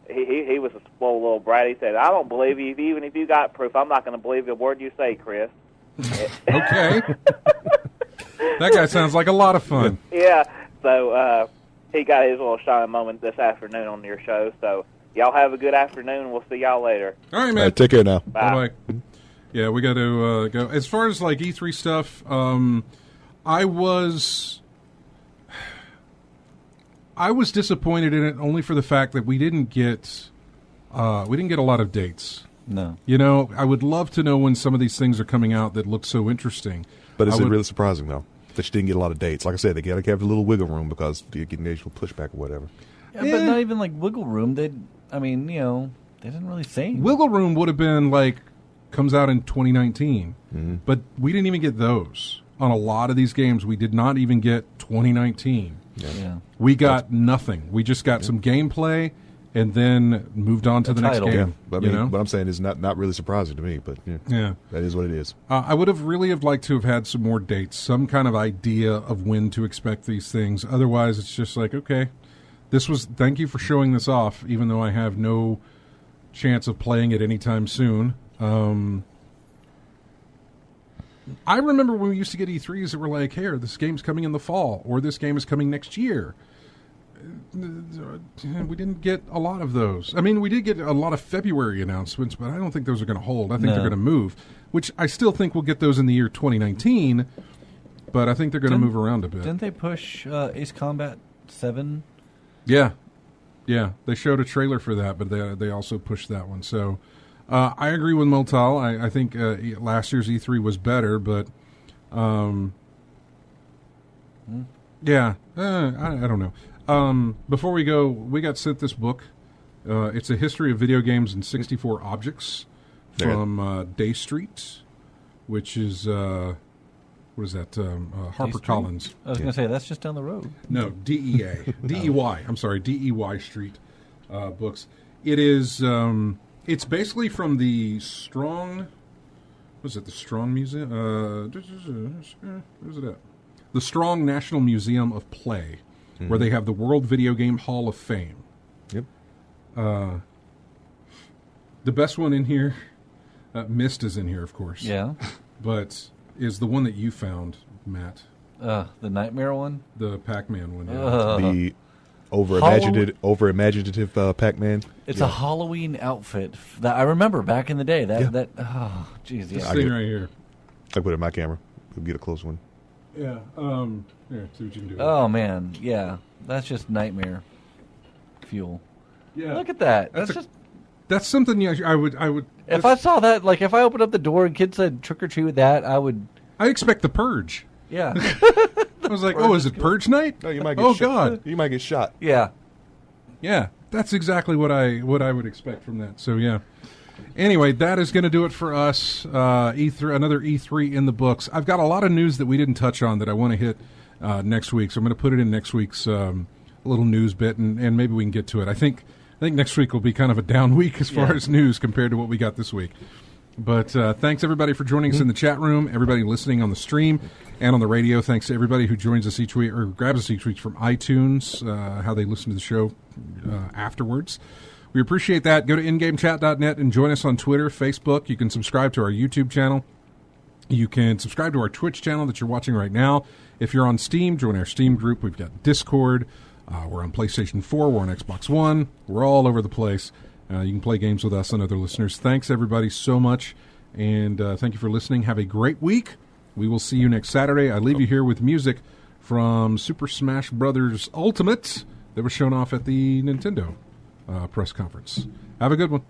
he was a spoiled little brat. He said, "I don't believe you, even if you got proof. I'm not going to believe a word you say, Chris." Okay. That guy sounds like a lot of fun. Yeah, so he got his little shining moment this afternoon on your show. So y'all have a good afternoon. We'll see y'all later. All right, man. All right, take care now. Bye. Bye. Yeah, we got to go. As far as like E3 stuff, I was disappointed in it only for the fact that we didn't get a lot of dates. No. I would love to know when some of these things are coming out that look so interesting. But is it really surprising, though, that you didn't get a lot of dates? Like I said, they got to have a little wiggle room because you're getting initial pushback or whatever. Yeah, but not even like wiggle room. They didn't really say anything. Wiggle room would have been like, comes out in 2019. But we didn't even get those. On a lot of these games, we did not even get 2019. Yeah. We got nothing. We just got some gameplay and then moved on to the next game. Yeah, but what I'm saying is not really surprising to me, but yeah, that is what it is. I would have really liked to have had some more dates, some kind of idea of when to expect these things. Otherwise, it's just like, okay, thank you for showing this off, even though I have no chance of playing it anytime soon. I remember when we used to get E3s that were like, here, this game's coming in the fall, or this game is coming next year. We didn't get a lot of those. I mean, we did get a lot of February announcements, but I don't think those are going to hold. I think they're going to move, which I still think we'll get those in the year 2019, but I think they're going to move around a bit. Didn't they push Ace Combat 7? Yeah. Yeah, they showed a trailer for that, but they also pushed that one. So I agree with Motal. I think last year's E3 was better, but yeah, I don't know. Before we go, we got sent this book. It's a history of video games and 64 objects from Day Street, which is what is that? HarperCollins. I was going to say that's just down the road. No, DEA, DEY. I'm sorry, DEY Street books. It is. It's basically from the Strong. Was it the Strong Museum? Where's it at? The Strong National Museum of Play. Where they have the World Video Game Hall of Fame. Yep. The best one in here, Myst is in here, of course. Yeah. But is the one that you found, Matt. The Nightmare one? The Pac-Man one. Yeah. The over-imaginative Pac-Man. It's a Halloween outfit that I remember back in the day. That oh, jeez. This thing right here. I put it in my camera. We'll get a close one. Yeah. Here, see what you can do. Oh man, yeah, that's just nightmare fuel. Yeah. Look at that. That's something I would. If I saw that, like if I opened up the door and kids said trick or treat with that, I would. I expect the Purge. Yeah. I was like, oh, is it Purge night? No, you might get shot. God, you might get shot. Yeah. Yeah, that's exactly what I would expect from that. So yeah. Anyway, that is going to do it for us. E3, another E3 in the books. I've got a lot of news that we didn't touch on that I want to hit next week, so I'm going to put it in next week's little news bit, and maybe we can get to it. I think next week will be kind of a down week as far as news compared to what we got this week. But thanks, everybody, for joining us in the chat room, everybody listening on the stream and on the radio. Thanks to everybody who joins us each week or grabs us each week from iTunes, how they listen to the show afterwards. We appreciate that. Go to ingamechat.net and join us on Twitter, Facebook. You can subscribe to our YouTube channel. You can subscribe to our Twitch channel that you're watching right now. If you're on Steam, join our Steam group. We've got Discord. We're on PlayStation 4. We're on Xbox One. We're all over the place. You can play games with us and other listeners. Thanks, everybody, so much. And thank you for listening. Have a great week. We will see you next Saturday. I leave you here with music from Super Smash Bros. Ultimate that was shown off at the Nintendo press conference. Have a good one.